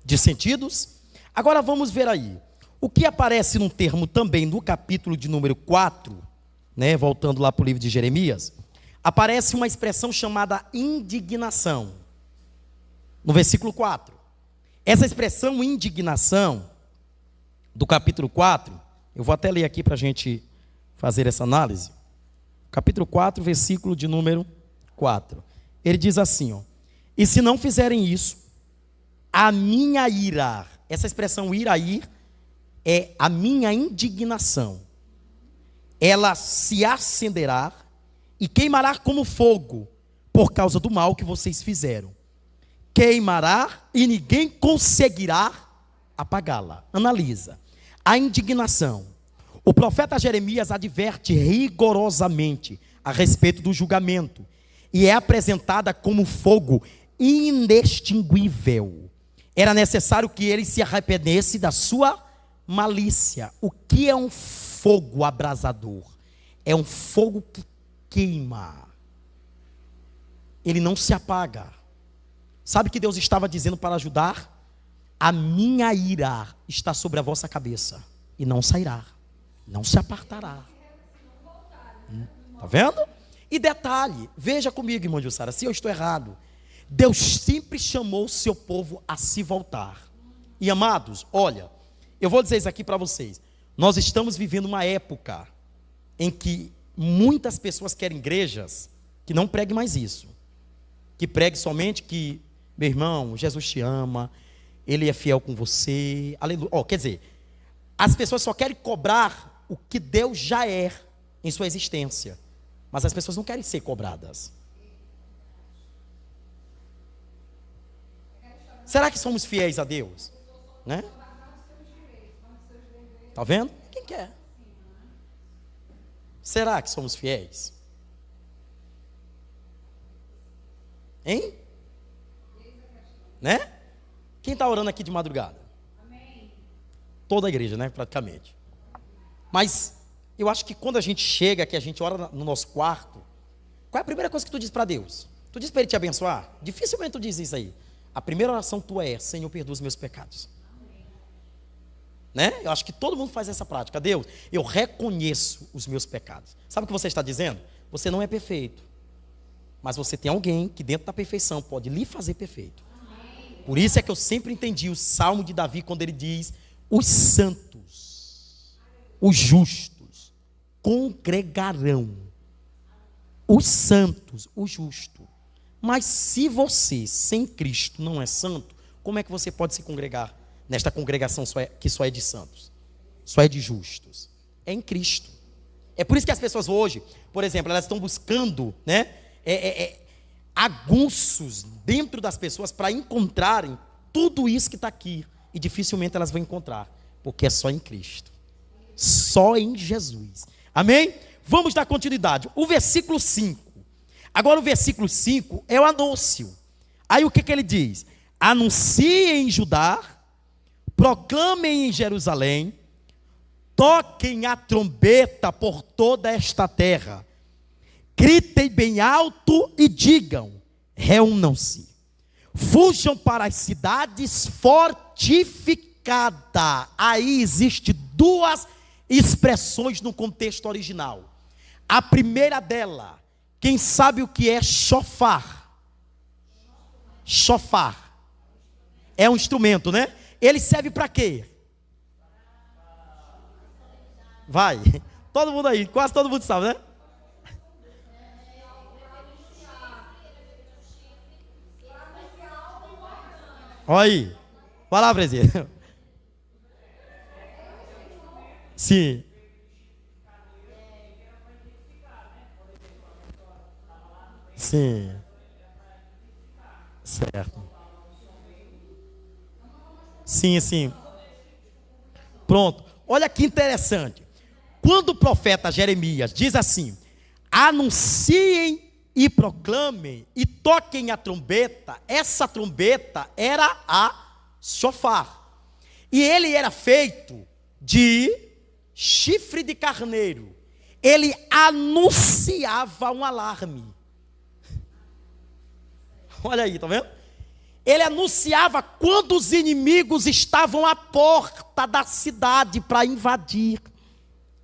de sentidos? Agora vamos ver aí. O que aparece num termo também no capítulo de número 4, né, voltando lá para o livro de Jeremias, aparece uma expressão chamada indignação. No versículo 4. Essa expressão indignação, do capítulo 4, eu vou até ler aqui para a gente fazer essa análise. Capítulo 4, versículo de número 4. Ele diz assim, ó: e se não fizerem isso, a minha ira, essa expressão irair é a minha indignação, ela se acenderá e queimará como fogo, por causa do mal que vocês fizeram. Queimará e ninguém conseguirá apagá-la. Analisa. A indignação. O profeta Jeremias adverte rigorosamente a respeito do julgamento, e é apresentada como fogo inextinguível. Era necessário que ele se arrependesse da sua malícia. O que é um fogo abrasador? É um fogo que queima. Ele não se apaga. Sabe o que Deus estava dizendo para ajudar? A minha ira está sobre a vossa cabeça e não sairá, não se apartará. Está vendo? E detalhe, veja comigo, irmã Jussara, se eu estou errado, Deus sempre chamou o seu povo a se voltar. E amados, olha, eu vou dizer isso aqui para vocês. Nós estamos vivendo uma época em que muitas pessoas querem igrejas que não preguem mais isso. Que pregue somente que, meu irmão, Jesus te ama, Ele é fiel com você, aleluia. Quer dizer, as pessoas só querem cobrar o que Deus já é em sua existência. Mas as pessoas não querem ser cobradas. Será que somos fiéis a Deus? Né? Está vendo? Quem quer? Será que somos fiéis? Hein? Né? Quem está orando aqui de madrugada? Toda a igreja, né? Praticamente. Mas eu acho que quando a gente chega, que a gente ora no nosso quarto, qual é a primeira coisa que tu diz para Deus? Tu diz para Ele te abençoar? Dificilmente tu diz isso aí. A primeira oração tua é: Senhor, perdoa os meus pecados. Né? Eu acho que todo mundo faz essa prática. Deus, eu reconheço os meus pecados. Sabe o que você está dizendo? Você não é perfeito, mas você tem alguém que dentro da perfeição pode lhe fazer perfeito. Por isso é que eu sempre entendi o Salmo de Davi quando ele diz: os santos, os justos congregarão. Os santos, o justo. Mas se você, sem Cristo, não é santo, como é que você pode se congregar nesta congregação que só é de santos? Só é de justos. É em Cristo. É por isso que as pessoas hoje, por exemplo, elas estão buscando, né, aguços dentro das pessoas para encontrarem tudo isso que está aqui. E dificilmente elas vão encontrar, porque é só em Cristo. Só em Jesus. Amém? Vamos dar continuidade. O versículo 5. Agora o versículo 5 é o anúncio. Aí o que ele diz? Anunciem em Judá, proclamem em Jerusalém, toquem a trombeta por toda esta terra, gritem bem alto e digam: reúnam-se, fujam para as cidades fortificadas. Aí existe duas expressões no contexto original. A primeira dela, quem sabe o que é chofar? Chofar é um instrumento, né? Ele serve para quê? Vai, todo mundo aí, quase todo mundo sabe, né? Olha aí. Vai lá, presidente. Sim. Sim. Certo. Sim, sim. Pronto. Olha que interessante. Quando o profeta Jeremias diz assim: anunciem e proclamem e toquem a trombeta, essa trombeta era a shofar. E ele era feito de chifre de carneiro. Ele anunciava um alarme. Olha aí, tá vendo? Ele anunciava quando os inimigos estavam à porta da cidade para invadir.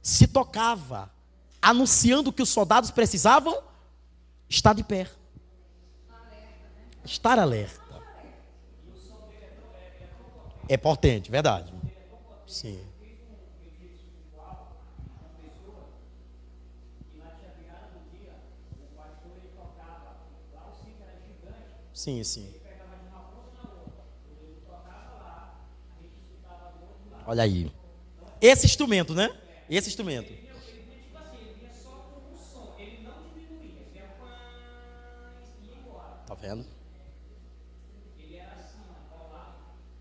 Se tocava, anunciando que os soldados precisavam estar de pé. Estar alerta. É potente, verdade. Sim. Sim, sim. Olha aí. Esse instrumento, né? Esse instrumento. Tá vendo?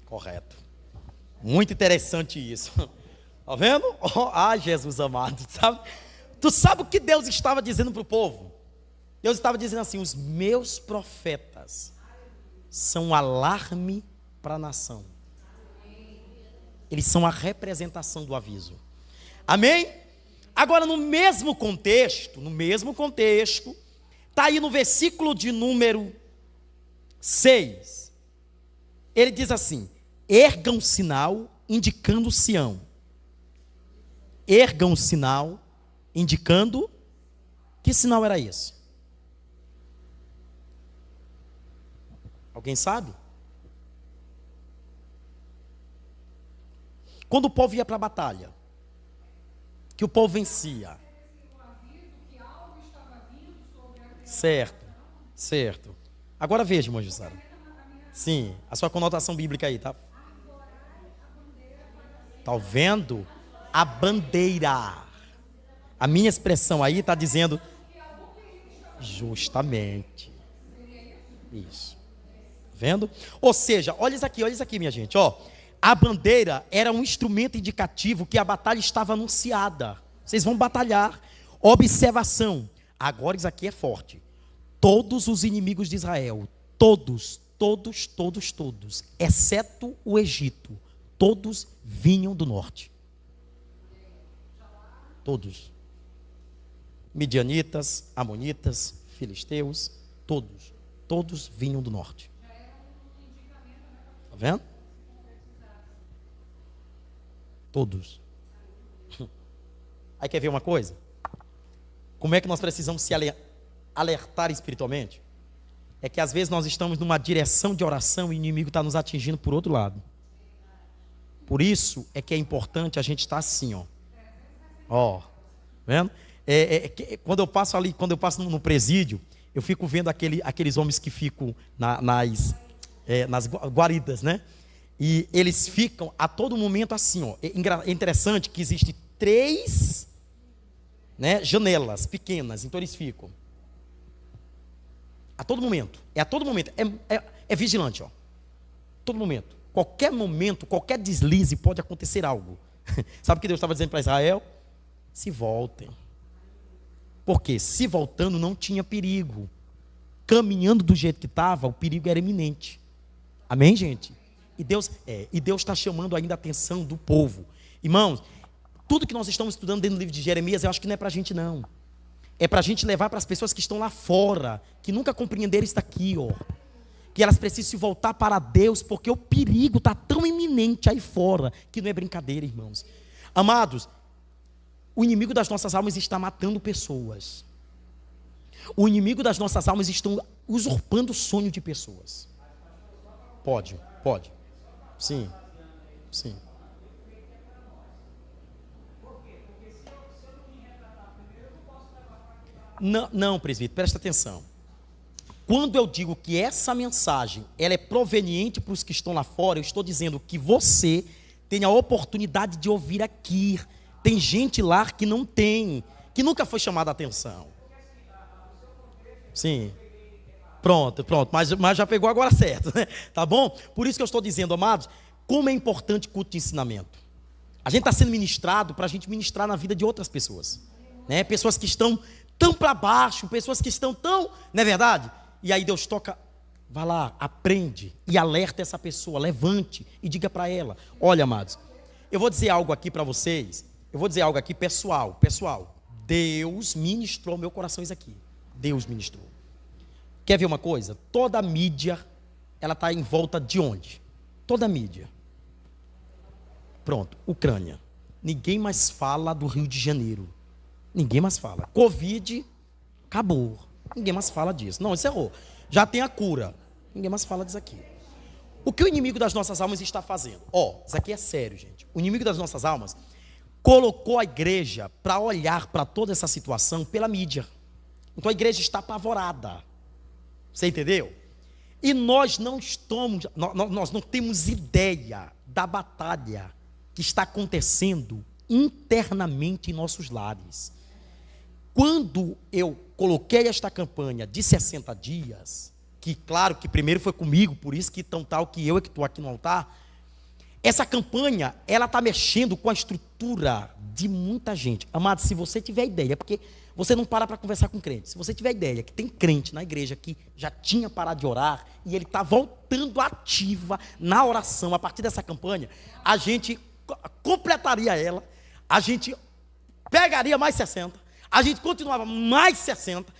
Correto. Muito interessante isso. Tá vendo? Oh, ah, Jesus amado, sabe? Tu sabe o que Deus estava dizendo para o povo? Deus estava dizendo assim: os meus profetas são um alarme para a nação. Eles são a representação do aviso. Amém? Agora, no mesmo contexto, está aí no versículo de número 6. Ele diz assim: ergam um sinal indicando Sião. Ergam um sinal indicando. Que sinal era esse? Alguém sabe? Quando o povo ia para a batalha, que o povo vencia. Certo, certo. Agora veja, irmã Jussara. Sim, a sua conotação bíblica aí, tá? Tá vendo? A bandeira. A minha expressão aí está dizendo justamente isso. Vendo? Ou seja, olha isso aqui, minha gente, ó. A bandeira era um instrumento indicativo que a batalha estava anunciada. Vocês vão batalhar. Observação. Agora isso aqui é forte. Todos os inimigos de Israel, todos, exceto o Egito, todos vinham do norte. Todos. Midianitas, amonitas, filisteus, todos vinham do norte. Está vendo? Todos. Aí quer ver uma coisa? Como é que nós precisamos se alertar espiritualmente? É que às vezes nós estamos numa direção de oração e o inimigo está nos atingindo por outro lado. Por isso é que é importante a gente estar assim, ó. Ó, vendo? Quando eu passo ali, quando eu passo no presídio, eu fico vendo aqueles homens que ficam nas guaridas, né? E eles ficam a todo momento assim, ó. É interessante que existem 3, né, janelas pequenas, então eles ficam a todo momento. É vigilante, ó. Todo momento. Qualquer momento, qualquer deslize pode acontecer algo. Sabe o que Deus estava dizendo para Israel? Se voltem. Porque se voltando não tinha perigo. Caminhando do jeito que estava, o perigo era iminente. Amém, gente? E Deus está chamando ainda a atenção do povo. Irmãos, tudo que nós estamos estudando dentro do livro de Jeremias, eu acho que não é para a gente não. É para a gente levar para as pessoas que estão lá fora, que nunca compreenderam isso daqui, ó. Que elas precisam se voltar para Deus, porque o perigo está tão iminente aí fora, que não é brincadeira, irmãos. Amados, o inimigo das nossas almas está matando pessoas. O inimigo das nossas almas está usurpando o sonho de pessoas. Pode. Sim. Não, presbítero, presta atenção. Quando eu digo que essa mensagem ela é proveniente para os que estão lá fora, eu estou dizendo que você tem a oportunidade de ouvir aqui. Tem gente lá que não tem, que nunca foi chamada a atenção. Sim. Pronto, mas já pegou agora certo, né? Tá bom? Por isso que eu estou dizendo, amados, como é importante culto de ensinamento. A gente está sendo ministrado para a gente ministrar na vida de outras pessoas, né? Pessoas que estão tão para baixo, pessoas que estão tão, não é verdade? E aí Deus toca, vá lá, aprende e alerta essa pessoa, levante e diga para ela: olha, amados, eu vou dizer algo aqui para vocês, eu vou dizer algo aqui pessoal, Deus ministrou meu coração isso aqui, Deus ministrou. Quer ver uma coisa? Toda a mídia, ela está em volta de onde? Toda a mídia. Pronto, Ucrânia. Ninguém mais fala do Rio de Janeiro. Ninguém mais fala. Covid, acabou. Ninguém mais fala disso. Não, encerrou. Já tem a cura. Ninguém mais fala disso aqui. O que o inimigo das nossas almas está fazendo? Isso aqui é sério, gente. O inimigo das nossas almas colocou a igreja para olhar para toda essa situação pela mídia. Então a igreja está apavorada. Você entendeu? E nós não temos ideia da batalha que está acontecendo internamente em nossos lares. Quando eu coloquei esta campanha de 60 dias, que claro que primeiro foi comigo, por isso que tão tal que eu é que estou aqui no altar, essa campanha, ela está mexendo com a estrutura de muita gente. Amado, se você tiver ideia, porque você não para conversar com crente, se você tiver ideia que tem crente na igreja que já tinha parado de orar, e ele está voltando ativa na oração, a partir dessa campanha, a gente completaria ela, a gente pegaria mais 60, a gente continuava mais 60,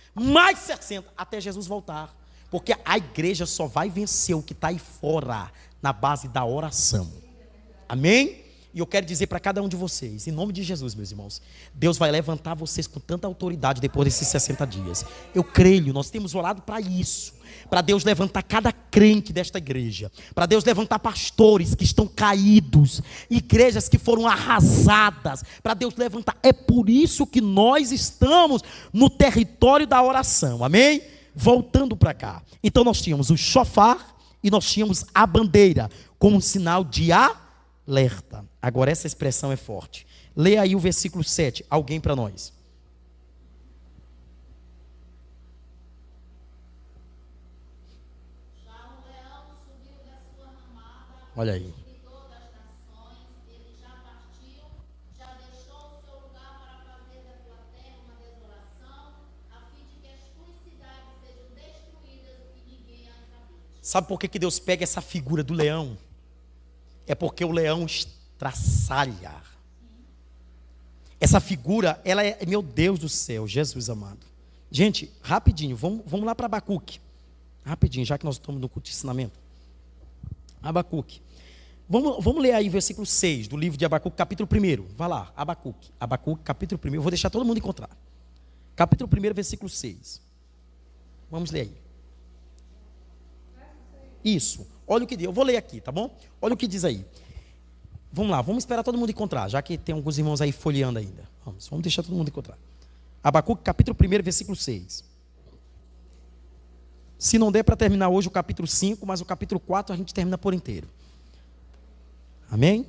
até Jesus voltar. Porque a igreja só vai vencer o que está aí fora, na base da oração. Amém? E eu quero dizer para cada um de vocês, em nome de Jesus, meus irmãos, Deus vai levantar vocês com tanta autoridade depois desses 60 dias. Eu creio, nós temos orado para isso. Para Deus levantar cada crente desta igreja. Para Deus levantar pastores que estão caídos. Igrejas que foram arrasadas. Para Deus levantar. É por isso que nós estamos no território da oração. Amém? Voltando para cá. Então nós tínhamos o shofar e nós tínhamos a bandeira como um sinal de alerta. Agora essa expressão é forte. Leia aí o versículo 7. Alguém para nós. Olha aí. Sabe por que Deus pega essa figura do leão? É porque o leão estraçalha. Essa figura, ela é, meu Deus do céu, Jesus amado. Gente, rapidinho, vamos lá para Abacuque. Rapidinho, já que nós estamos no culto de ensinamento. Abacuque. Vamos ler aí o versículo 6 do livro de Abacuque, capítulo 1. Vai lá, Abacuque, capítulo 1. Eu vou deixar todo mundo encontrar. Capítulo 1, versículo 6. Vamos ler aí. Isso. Olha o que diz. Eu vou ler aqui, tá bom? Olha o que diz aí. Vamos lá, vamos esperar todo mundo encontrar, já que tem alguns irmãos aí folheando ainda. Vamos deixar todo mundo encontrar. Abacuque, capítulo 1, versículo 6. Se não der para terminar hoje o capítulo 5, mas o capítulo 4 a gente termina por inteiro. Amém?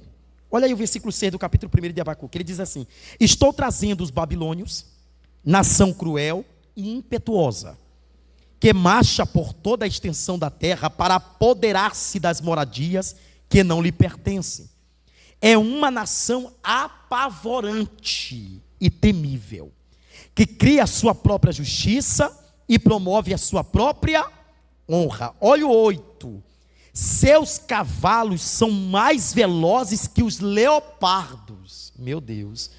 Olha aí o versículo 6 do capítulo 1 de Abacuque. Ele diz assim: estou trazendo os babilônios, nação cruel e impetuosa, que marcha por toda a extensão da terra para apoderar-se das moradias que não lhe pertencem. É uma nação apavorante e temível, que cria a sua própria justiça e promove a sua própria honra. Olha o 8. Seus cavalos são mais velozes que os leopardos. Meu Deus.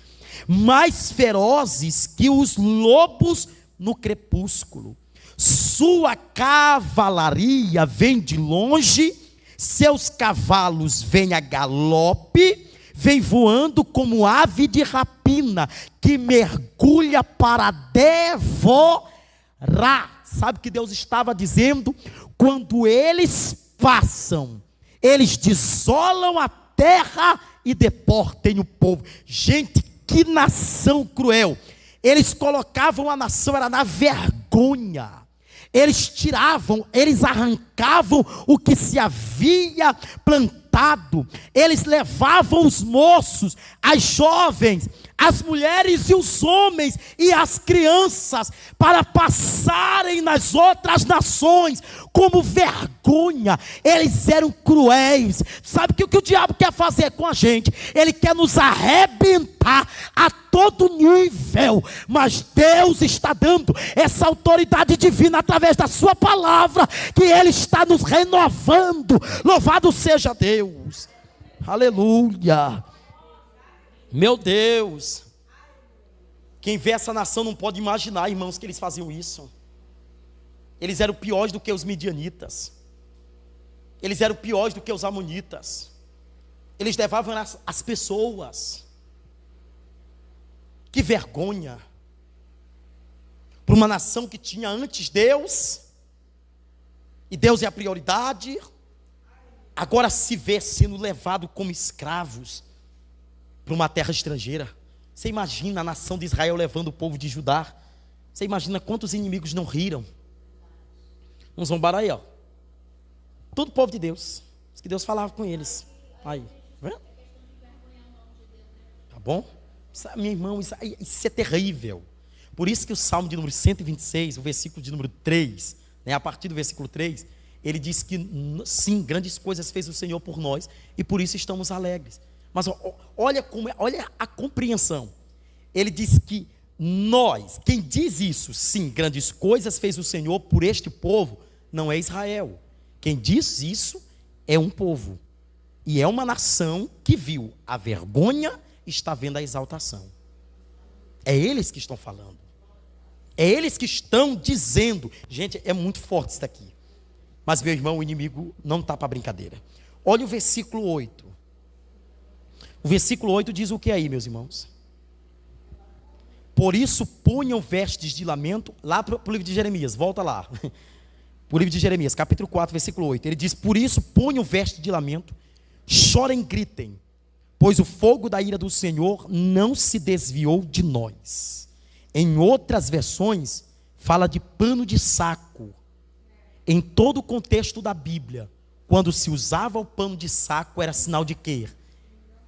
Mais ferozes que os lobos no crepúsculo. Sua cavalaria vem de longe, seus cavalos vêm a galope, vem voando como ave de rapina, que mergulha para devorar. Sabe o que Deus estava dizendo? Quando eles passam, eles desolam a terra e deportem o povo. Gente, que nação cruel. Eles colocavam a nação, era na vergonha. Eles tiravam, eles arrancavam o que se havia plantado. Eles levavam os moços, as jovens, as mulheres e os homens e as crianças para passarem nas outras nações como vergonha. Eles eram cruéis. Sabe o que o diabo quer fazer com a gente? Ele quer nos arrebentar a todo nível, mas Deus está dando essa autoridade divina através da sua palavra, que Ele está nos renovando. Louvado seja Deus. Aleluia. Meu Deus, quem vê essa nação não pode imaginar, irmãos, que eles faziam isso. Eles eram piores do que os midianitas. Eles eram piores do que os amonitas. Eles levavam as pessoas. Que vergonha. Para uma nação que tinha antes Deus, e Deus é a prioridade, agora se vê sendo levado como escravos para uma terra estrangeira. Você imagina a nação de Israel levando o povo de Judá? Você imagina quantos inimigos não riram? Não zombaram aí, ó. Todo povo de Deus. Diz que Deus falava com eles. Aí, tá vendo? Tá bom? Isso, meu irmão, isso é terrível. Por isso que o Salmo de número 126, o versículo de número 3, né, a partir do versículo 3, ele diz que sim, grandes coisas fez o Senhor por nós, e por isso estamos alegres. Mas olha a compreensão. Ele diz que nós, quem diz isso, sim, grandes coisas fez o Senhor por este povo, não é Israel. Quem diz isso é um povo. E é uma nação que viu a vergonha e está vendo a exaltação. É eles que estão falando. É eles que estão dizendo. Gente, é muito forte isso daqui. Mas, meu irmão, o inimigo não está para brincadeira. Olha o versículo 8. O versículo 8 diz o que aí, meus irmãos? Por isso ponham vestes de lamento, lá para o livro de Jeremias, volta lá. Para o livro de Jeremias, capítulo 4, versículo 8. Ele diz, por isso ponham vestes de lamento, chorem, gritem, pois o fogo da ira do Senhor não se desviou de nós. Em outras versões, fala de pano de saco. Em todo o contexto da Bíblia, quando se usava o pano de saco, era sinal de quê?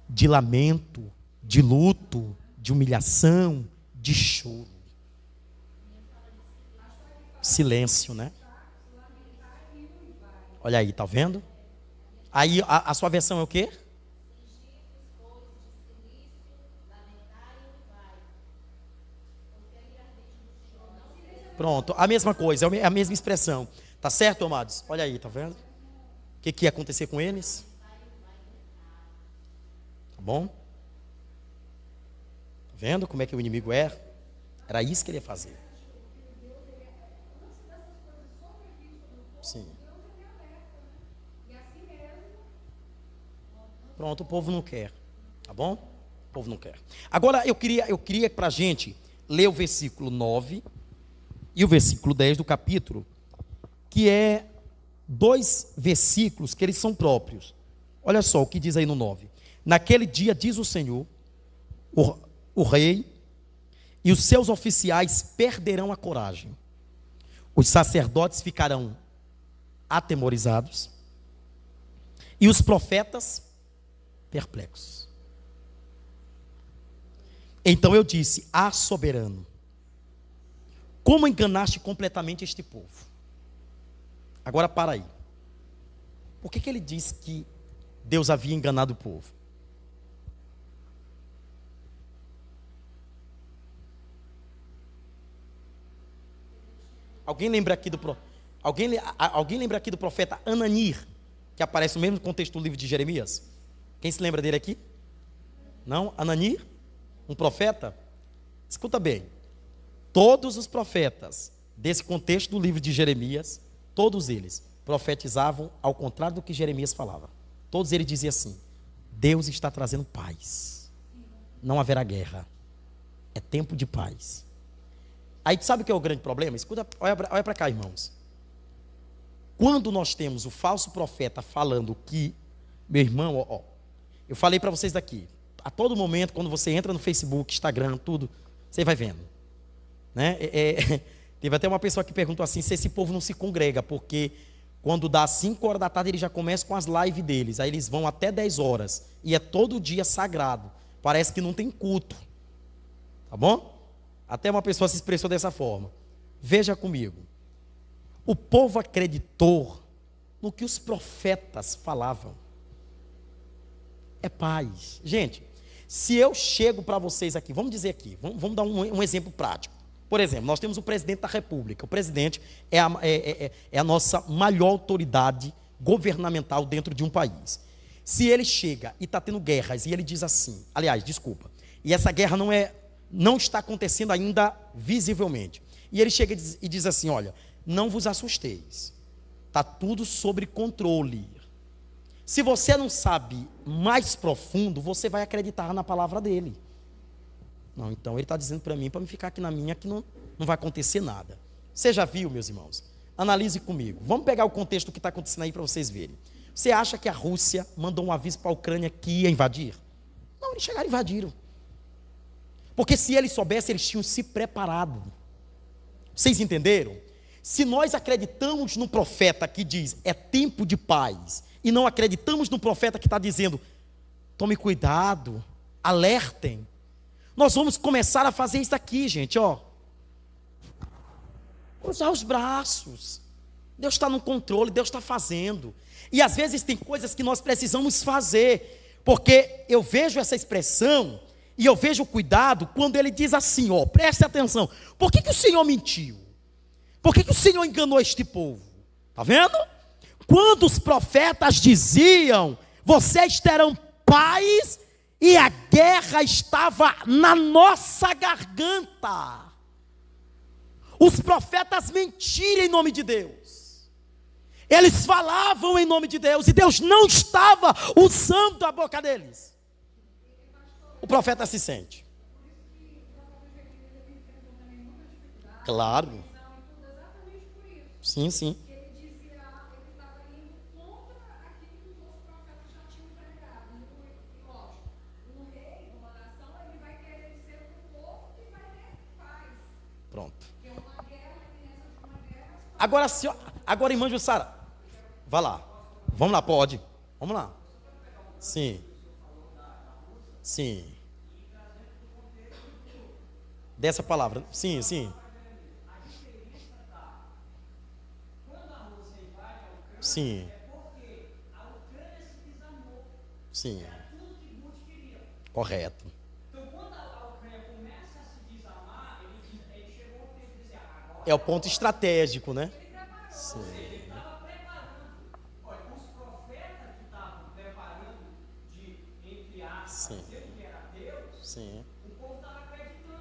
De lamento, de luto, de humilhação, de choro. Silêncio, né? Olha aí, tá vendo? Aí a sua versão é o quê? Pronto, a mesma coisa, é a mesma expressão. Tá certo, amados? Olha aí, tá vendo? O que ia acontecer com eles? Tá bom? Tá vendo como é que o inimigo é? Era isso que ele ia fazer. Sim. Pronto, o povo não quer. Tá bom? O povo não quer. Agora eu queria para a gente ler o versículo 9 e o versículo 10 do capítulo, que é dois versículos que eles são próprios. Olha só o que diz aí no 9. Naquele dia, diz o Senhor, o rei e os seus oficiais perderão a coragem. Os sacerdotes ficarão atemorizados e os profetas perplexos. Então eu disse, soberano, como enganaste completamente este povo? Agora para aí. Por que ele disse que Deus havia enganado o povo? Alguém lembra aqui do profeta Ananir, que aparece no mesmo contexto do livro de Jeremias? Quem se lembra dele aqui? Não? Ananir? Um profeta? Escuta bem. Todos os profetas desse contexto do livro de Jeremias, todos eles profetizavam ao contrário do que Jeremias falava. Todos eles diziam assim: Deus está trazendo paz. Não haverá guerra. É tempo de paz. Aí sabe o que é o grande problema? Escuta, olha para cá, irmãos. Quando nós temos o falso profeta falando que, meu irmão, eu falei para vocês daqui, a todo momento, quando você entra no Facebook, Instagram, tudo, você vai vendo, né? Teve até uma pessoa que perguntou assim, se esse povo não se congrega, porque quando dá 5 horas da tarde, eles já começam com as lives deles, aí eles vão até 10 horas, e é todo dia sagrado, parece que não tem culto, tá bom? Até uma pessoa se expressou dessa forma. Veja comigo, o povo acreditou no que os profetas falavam, é paz. Gente, se eu chego para vocês aqui, vamos dizer aqui, vamos dar um exemplo prático. Por exemplo, nós temos o presidente da República. O presidente é a nossa maior autoridade governamental dentro de um país. Se ele chega e está tendo guerras e ele diz assim, aliás, desculpa, e essa guerra não está acontecendo ainda visivelmente, e ele chega e diz assim, olha, não vos assusteis, está tudo sob controle. Se você não sabe mais profundo, você vai acreditar na palavra dele. Não, então ele está dizendo para mim ficar aqui na minha, que não vai acontecer nada. Você já viu, meus irmãos? Analise comigo. Vamos pegar o contexto do que está acontecendo aí para vocês verem. Você acha que a Rússia mandou um aviso para a Ucrânia que ia invadir? Não, eles chegaram e invadiram. Porque se eles soubessem, eles tinham se preparado. Vocês entenderam? Se nós acreditamos no profeta que diz, é tempo de paz, e não acreditamos no profeta que está dizendo, tome cuidado, alertem, nós vamos começar a fazer isso aqui, gente, ó. Cruzar os braços. Deus está no controle, Deus está fazendo. E às vezes tem coisas que nós precisamos fazer, porque eu vejo essa expressão, e eu vejo o cuidado, quando ele diz assim, ó, preste atenção, por que o Senhor mentiu? Por que o Senhor enganou este povo? Está vendo? Quando os profetas diziam, vocês terão paz, e a guerra estava na nossa garganta. Os profetas mentiram em nome de Deus. Eles falavam em nome de Deus, e Deus não estava usando a boca deles. O profeta se sente. Claro. Sim, sim. Pronto. Agora, irmã Jussara, vai lá. Vamos lá, pode. Vamos lá. Sim. Sim. Dessa palavra. Sim, sim. Sim. Sim. Correto. É o ponto estratégico, né? Sim. Sim. Sim.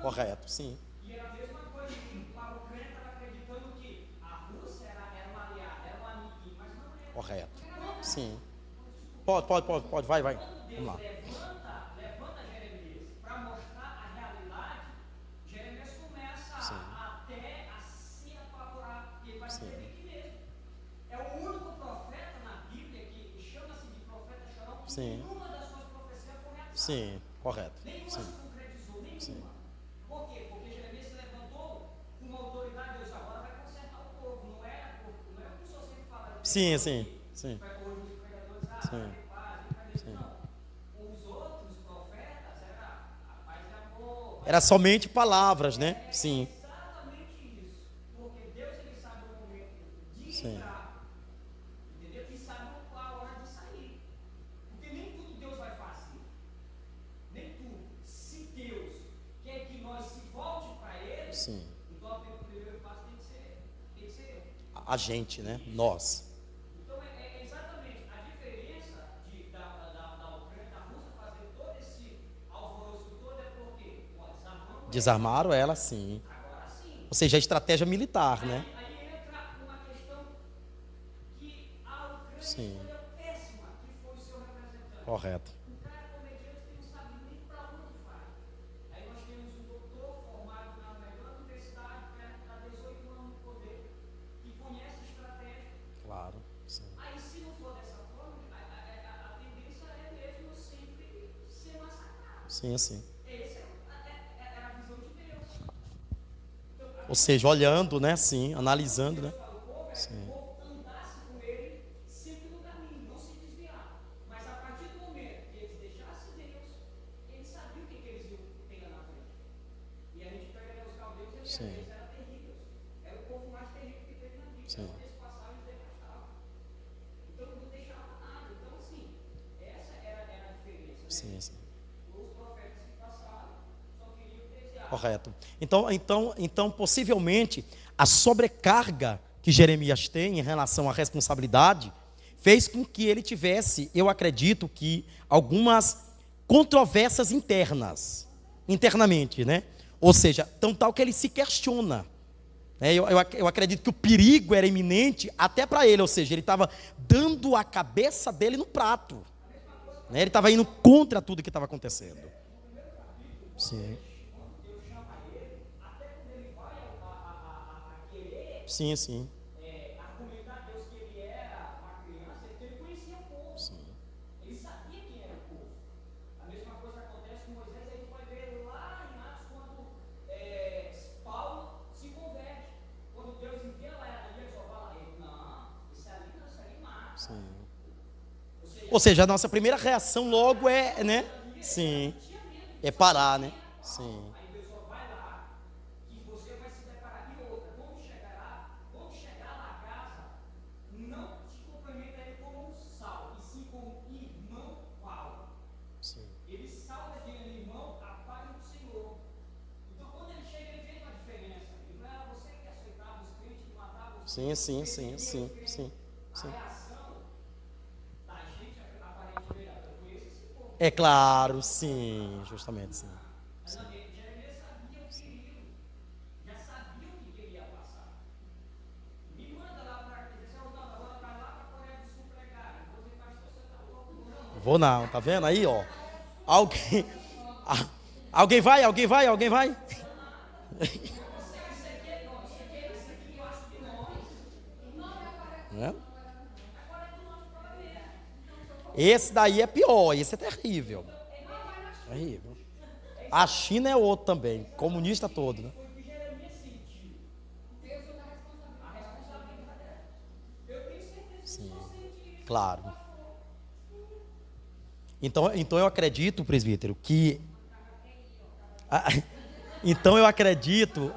Correto, sim. E era a mesma coisa que a Ucrânia estava acreditando que a Rússia era uma aliada, era um amiguinho, mas não era. Correto. Sim. Pode, vai. Vamos lá. Levanta Jeremias para mostrar a realidade. Jeremias começa até a se apavorar, e ele vai dizer que mesmo. É o único profeta na Bíblia que chama-se de profeta chorão, que nenhuma das suas profecias foi realizada. Sim, correto. Nenhuma se concretizou, nenhuma. Sim. Por quê? Porque Jeremias se levantou com uma autoridade, Deus agora vai consertar o povo, não é o que o senhor sempre fala. Sim. Vai pôr os pregadores, não. Os outros profetas a paz e amor. Era somente palavras, né? Sim. Exatamente isso. Porque Deus, ele sabe o momento de entrar, entendeu? E sabe a hora de sair. Porque nem tudo Deus vai fazer. Nem tudo. Se Deus quer que nós se volte para Ele, sim, então o primeiro passo tem que ser eu. A gente, né? Nós. Então é exatamente a diferença da Ucrânia, da Rússia fazer todo esse alvoroço todo é porque desarmaram ela, sim. Agora sim. Ou seja, a estratégia militar, né? Aí entra uma questão que a Ucrânia escolheu péssima, que foi o seu representante. Correto. O cara comediante que não sabe nem para onde vai. Aí nós temos um doutor formado na melhor universidade, está 18 anos no poder, que conhece a estratégia. Claro, sim. Aí se não for dessa forma, a tendência é mesmo sempre ser massacrado. Sim. Essa era a visão de Deus. Então, Ou seja, olhando, né? Sim, analisando, né? Sim. Sim. Sim. Sim, sim. Correto. Então, possivelmente, a sobrecarga que Jeremias tem em relação à responsabilidade fez com que ele tivesse, eu acredito que, algumas controvérsias internamente, né? Ou seja, tão tal que ele se questiona. Eu acredito que o perigo era iminente até para ele, ou seja, ele estava dando a cabeça dele no prato. Né? Ele estava indo contra tudo que estava acontecendo. Sim. Sim, sim. Sim. Sim. Ou seja, a nossa primeira reação logo é, né? Sim. É parar, né? Sim. Sim. Sim, sim, sim, sim, sim, sim. É claro, sim, justamente, sim. Sim. Vou não, tá vendo aí, ó? Alguém, ah, alguém vai, alguém vai, alguém vai? Né? Esse daí é pior, esse é terrível. Terrível. A China é outro também, comunista todo, né? Sim, claro. Então eu acredito, presbítero, que. Então eu acredito.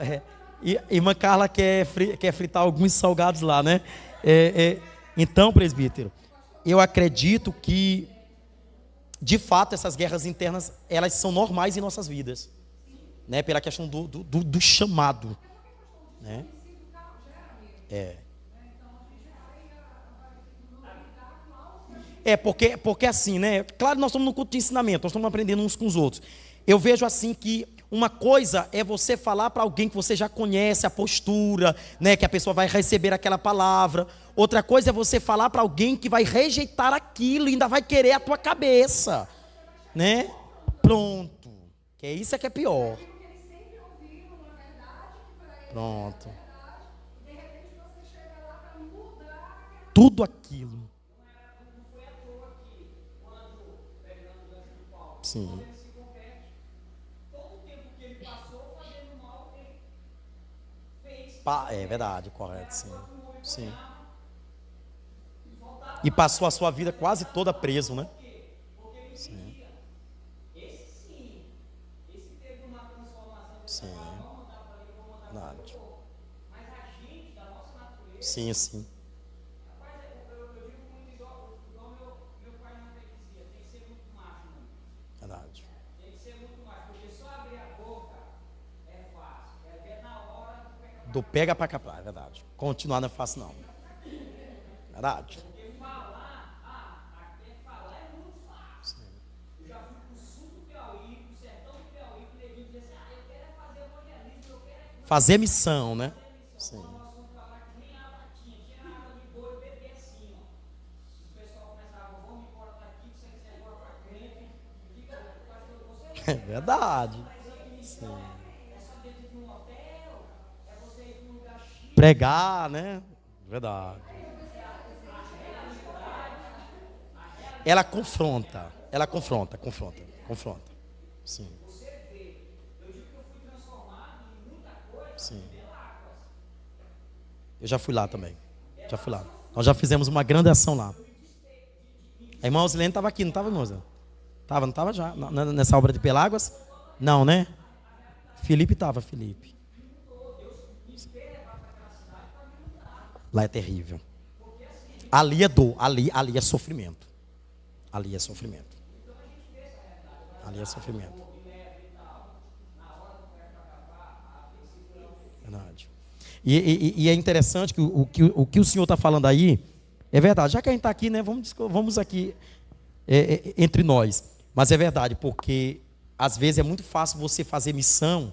Irmã Carla quer fritar alguns salgados lá, né? Então, presbítero, eu acredito que, de fato, essas guerras internas, elas são normais em nossas vidas, né? Pela questão do chamado, né? Porque assim, né? Claro, nós estamos no culto de ensinamento, nós estamos aprendendo uns com os outros. Eu vejo assim que uma coisa é você falar para alguém que você já conhece a postura, né? Que a pessoa vai receber aquela palavra. Outra coisa é você falar para alguém que vai rejeitar aquilo e ainda vai querer a tua cabeça, né? Pronto. Que é isso que é pior. Pronto. Tudo aquilo. Sim. É verdade, correto, sim. Sim. E passou a sua vida quase toda preso, né? Sim. Sim. Verdade. Sim, sim. Verdade. Do pega pra capar, é verdade. Continuar não é fácil, não. Verdade. Sim. Fazer missão, né? Sim. É verdade. Sim. Pregar, né? Verdade. Ela confronta. Sim. Sim. Eu já fui lá também. Já fui lá. Nós já fizemos uma grande ação lá. A irmã Osilene estava aqui, não estava, irmã? Não estava já? Nessa obra de Peláguas? Não, né? Felipe estava, Felipe. Lá é terrível. Ali é dor, ali é sofrimento. Ali é sofrimento. Ali é sofrimento. Verdade. E é interessante que o que o senhor está falando aí é verdade. Já que a gente está aqui, né? Vamos aqui entre nós. Mas é verdade, porque às vezes é muito fácil você fazer missão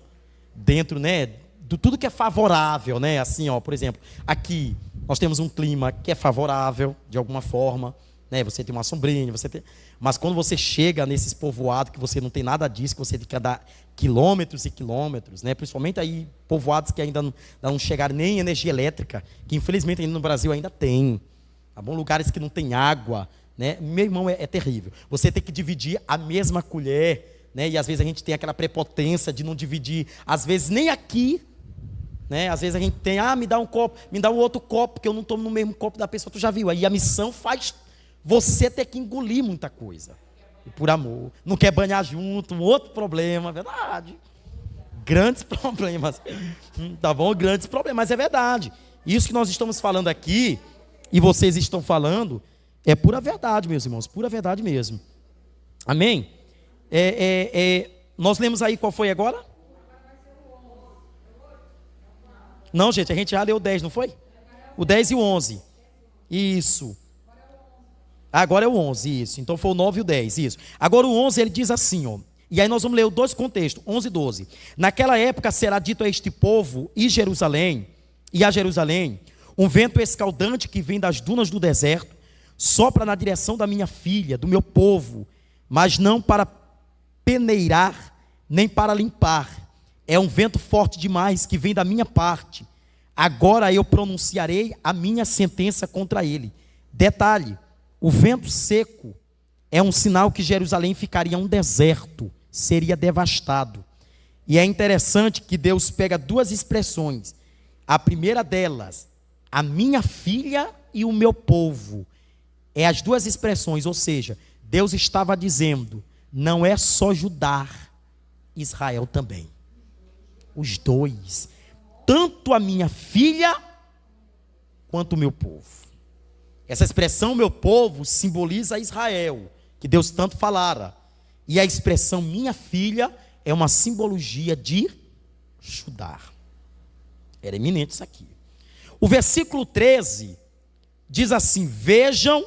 dentro, né, de tudo que é favorável, né? Assim, ó, por exemplo, aqui nós temos um clima que é favorável de alguma forma, né? Você tem uma sombrinha, mas quando você chega nesses povoados que você não tem nada disso, que você tem que andar quilômetros e quilômetros, né? Principalmente aí povoados que ainda não chegaram nem em energia elétrica, que infelizmente ainda no Brasil ainda tem, tá bom? Lugares que não tem água, né? Meu irmão, é terrível. Você tem que dividir a mesma colher, né? E às vezes a gente tem aquela prepotência de não dividir, às vezes nem aqui, né? Às vezes a gente tem, me dá um copo, me dá um outro copo, porque eu não tomo no mesmo copo da pessoa, tu já viu? Aí a missão faz você ter que engolir muita coisa. E por amor, não quer banhar junto, um outro problema, verdade. Grandes problemas, tá bom? Grandes problemas, mas é verdade. Isso que nós estamos falando aqui, e vocês estão falando, é pura verdade, meus irmãos, pura verdade mesmo. Amém? Nós lemos aí qual foi agora? Não, gente, a gente já leu o 10, não foi? O 10 e o 11. Isso. Agora é o 11, isso. Então foi o 9 e o 10, isso. Agora o 11, ele diz assim, ó. E aí nós vamos ler os dois contextos, 11 e 12. Naquela época será dito a este povo e a Jerusalém, um vento escaldante que vem das dunas do deserto, sopra na direção da minha filha, do meu povo, mas não para peneirar, nem para limpar. É um vento forte demais que vem da minha parte. Agora eu pronunciarei a minha sentença contra ele. Detalhe, o vento seco é um sinal que Jerusalém ficaria um deserto, seria devastado. E é interessante que Deus pega duas expressões. A primeira delas, a minha filha e o meu povo. É as duas expressões, ou seja, Deus estava dizendo, não é só Judá, Israel também. Os dois, tanto a minha filha quanto o meu povo. Essa expressão meu povo simboliza Israel, que Deus tanto falara. E a expressão minha filha é uma simbologia de Judá. Era eminente isso aqui. O versículo 13 diz assim: vejam,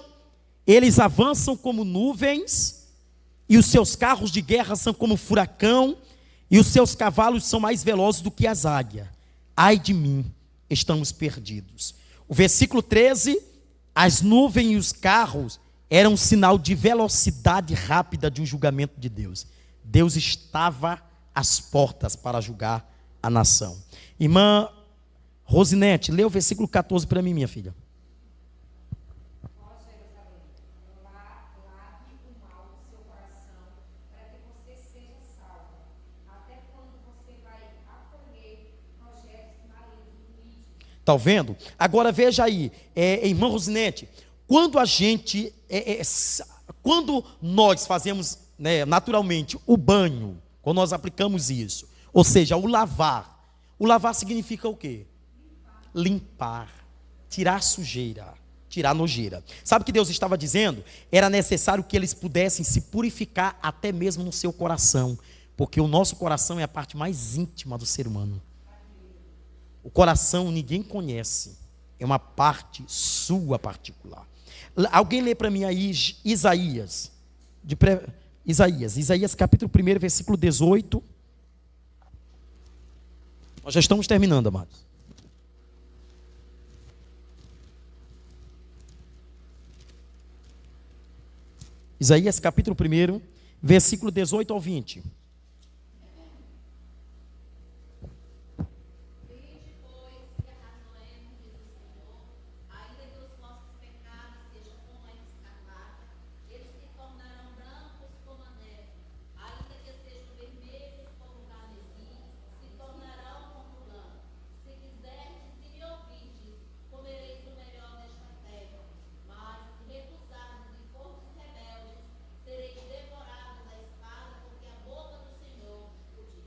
eles avançam como nuvens, e os seus carros de guerra são como furacão, e os seus cavalos são mais velozes do que as águias. Ai de mim, estamos perdidos. O versículo 13, as nuvens e os carros eram um sinal de velocidade rápida de um julgamento de Deus. Deus estava às portas para julgar a nação. Irmã Rosinete, lê o versículo 14 para mim, minha filha. Está vendo? Agora veja aí, irmã Rosinete, quando a gente, quando nós fazemos, né, naturalmente o banho, quando nós aplicamos isso, ou seja, o lavar significa o quê? Limpar, tirar sujeira, tirar nojeira. Sabe o que Deus estava dizendo? Era necessário que eles pudessem se purificar até mesmo no seu coração, porque o nosso coração é a parte mais íntima do ser humano. O coração ninguém conhece, é uma parte sua particular. Alguém lê para mim aí Isaías capítulo 1, versículo 18. Nós já estamos terminando, amados. Isaías capítulo 1, versículo 18 ao 20.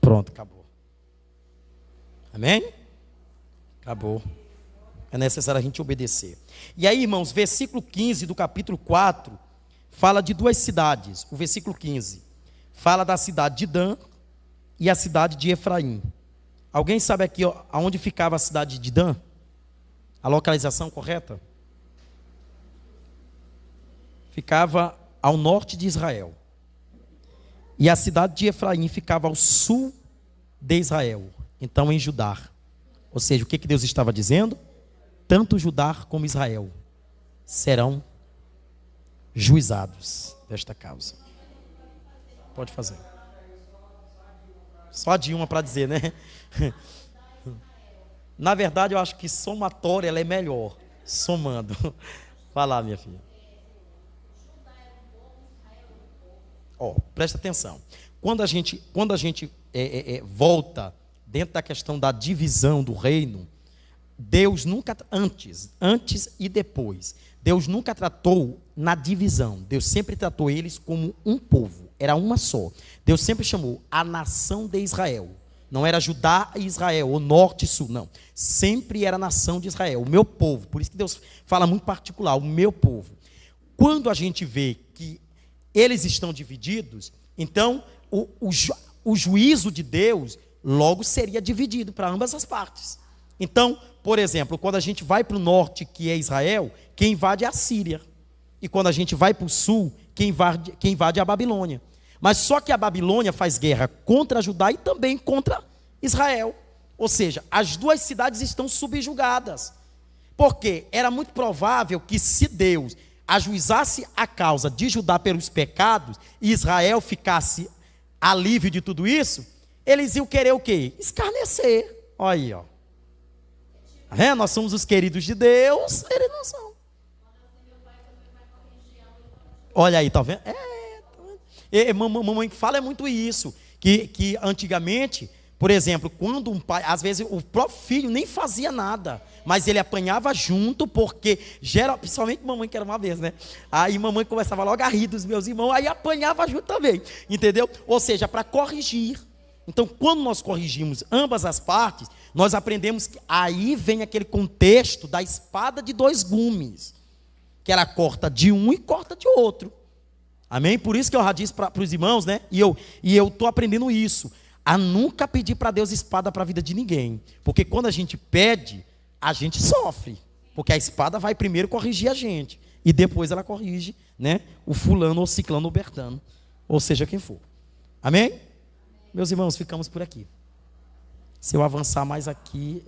Pronto, acabou. Amém? Acabou. É necessário a gente obedecer. E aí, irmãos, versículo 15 do capítulo 4 fala de duas cidades. O versículo 15 fala da cidade de Dan e a cidade de Efraim. Alguém sabe aqui aonde ficava a cidade de Dan? A localização correta? Ficava ao norte de Israel. E a cidade de Efraim ficava ao sul de Israel. Então em Judá. Ou seja, o que Deus estava dizendo? Tanto Judá como Israel serão juizados desta causa. Pode fazer. Só de uma para dizer, né? Na verdade, eu acho que somatória ela é melhor. Somando. Vai lá, minha filha. Presta atenção. Quando a gente volta dentro da questão da divisão do reino, Deus nunca, antes e depois, Deus nunca tratou na divisão. Deus sempre tratou eles como um povo. Era uma só. Deus sempre chamou a nação de Israel. Não era Judá e Israel, ou norte e sul, não. Sempre era a nação de Israel, o meu povo. Por isso que Deus fala muito particular, o meu povo. Quando a gente vê que eles estão divididos, então o juízo de Deus logo seria dividido para ambas as partes. Então, por exemplo, quando a gente vai para o norte, que é Israel, quem invade é a Síria. E quando a gente vai para o sul, quem invade é a Babilônia. Mas só que a Babilônia faz guerra contra Judá e também contra Israel. Ou seja, as duas cidades estão subjugadas. Porque era muito provável que se Deus ajuizasse a causa de Judá pelos pecados e Israel ficasse alívio de tudo isso, eles iam querer o quê? Escarnecer. Olha aí, ó. Nós somos os queridos de Deus, eles não são. Olha aí, tá vendo? Mamãe fala muito isso, que antigamente, por exemplo, quando um pai, às vezes o próprio filho nem fazia nada, mas ele apanhava junto, porque principalmente mamãe, que era uma vez, né? Aí mamãe começava logo a rir dos meus irmãos, aí apanhava junto também, entendeu? Ou seja, para corrigir. Então, quando nós corrigimos ambas as partes, nós aprendemos que aí vem aquele contexto da espada de dois gumes, que ela corta de um e corta de outro. Amém? Por isso que eu já disse para os irmãos, né? E eu estou aprendendo isso, a nunca pedir para Deus espada para a vida de ninguém. Porque quando a gente pede, a gente sofre. Porque a espada vai primeiro corrigir a gente. E depois ela corrige, né? O fulano, ou ciclano, ou bertano. Ou seja, quem for. Amém? Meus irmãos, ficamos por aqui. Se eu avançar mais aqui,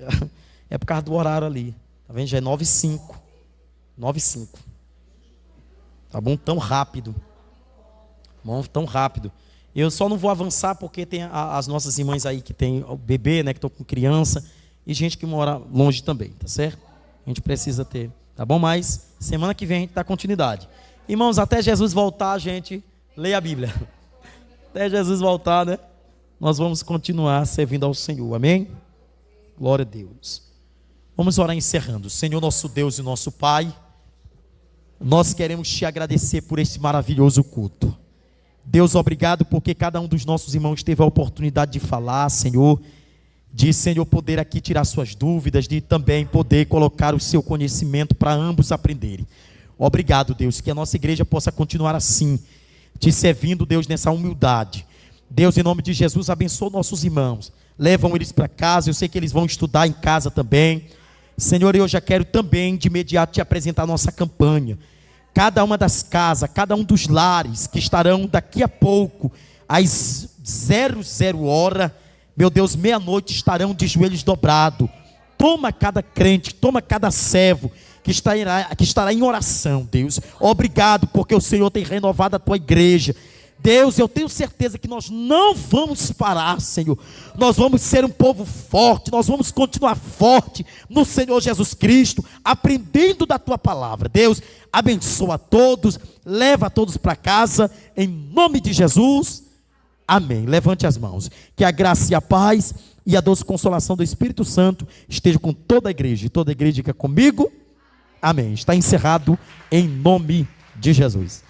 é por causa do horário ali. Tá vendo? Já é 9h05. 9h05. Tá bom? Tão rápido. Bom, tão rápido. Eu só não vou avançar porque tem as nossas irmãs aí que tem o bebê, né? Que estão com criança. E gente que mora longe também, tá certo? A gente precisa ter. Tá bom? Mas semana que vem a gente dá continuidade. Irmãos, até Jesus voltar, a gente lê a Bíblia. Até Jesus voltar, né? Nós vamos continuar servindo ao Senhor, amém? Glória a Deus. Vamos orar encerrando. Senhor, nosso Deus e nosso Pai, nós queremos te agradecer por esse maravilhoso culto. Deus, obrigado porque cada um dos nossos irmãos teve a oportunidade de falar, Senhor, de, Senhor, poder aqui tirar suas dúvidas, de também poder colocar o seu conhecimento para ambos aprenderem. Obrigado, Deus, que a nossa igreja possa continuar assim, te servindo, Deus, nessa humildade. Deus, em nome de Jesus, abençoa nossos irmãos. Levam eles para casa, eu sei que eles vão estudar em casa também. Senhor, eu já quero também de imediato te apresentar a nossa campanha. Cada uma das casas, cada um dos lares que estarão daqui a pouco, às 00 hora, meu Deus, meia-noite, estarão de joelhos dobrados. Toma cada crente, toma cada servo que estará em oração, Deus. Obrigado porque o Senhor tem renovado a tua igreja. Deus, eu tenho certeza que nós não vamos parar, Senhor. Nós vamos ser um povo forte, nós vamos continuar forte no Senhor Jesus Cristo, aprendendo da tua palavra. Deus, abençoa a todos, leva a todos para casa, em nome de Jesus. Amém. Levante as mãos. Que a graça e a paz e a doce consolação do Espírito Santo esteja com toda a igreja. E toda a igreja que é comigo. Amém. Está encerrado em nome de Jesus.